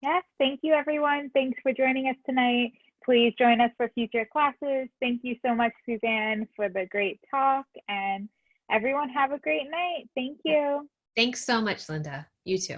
Yes, thank you, everyone. Thanks for joining us tonight. Please join us for future classes. Thank you so much, Suzanne, for the great talk. And everyone have a great night. Thank you. Thanks so much, Linda. You too.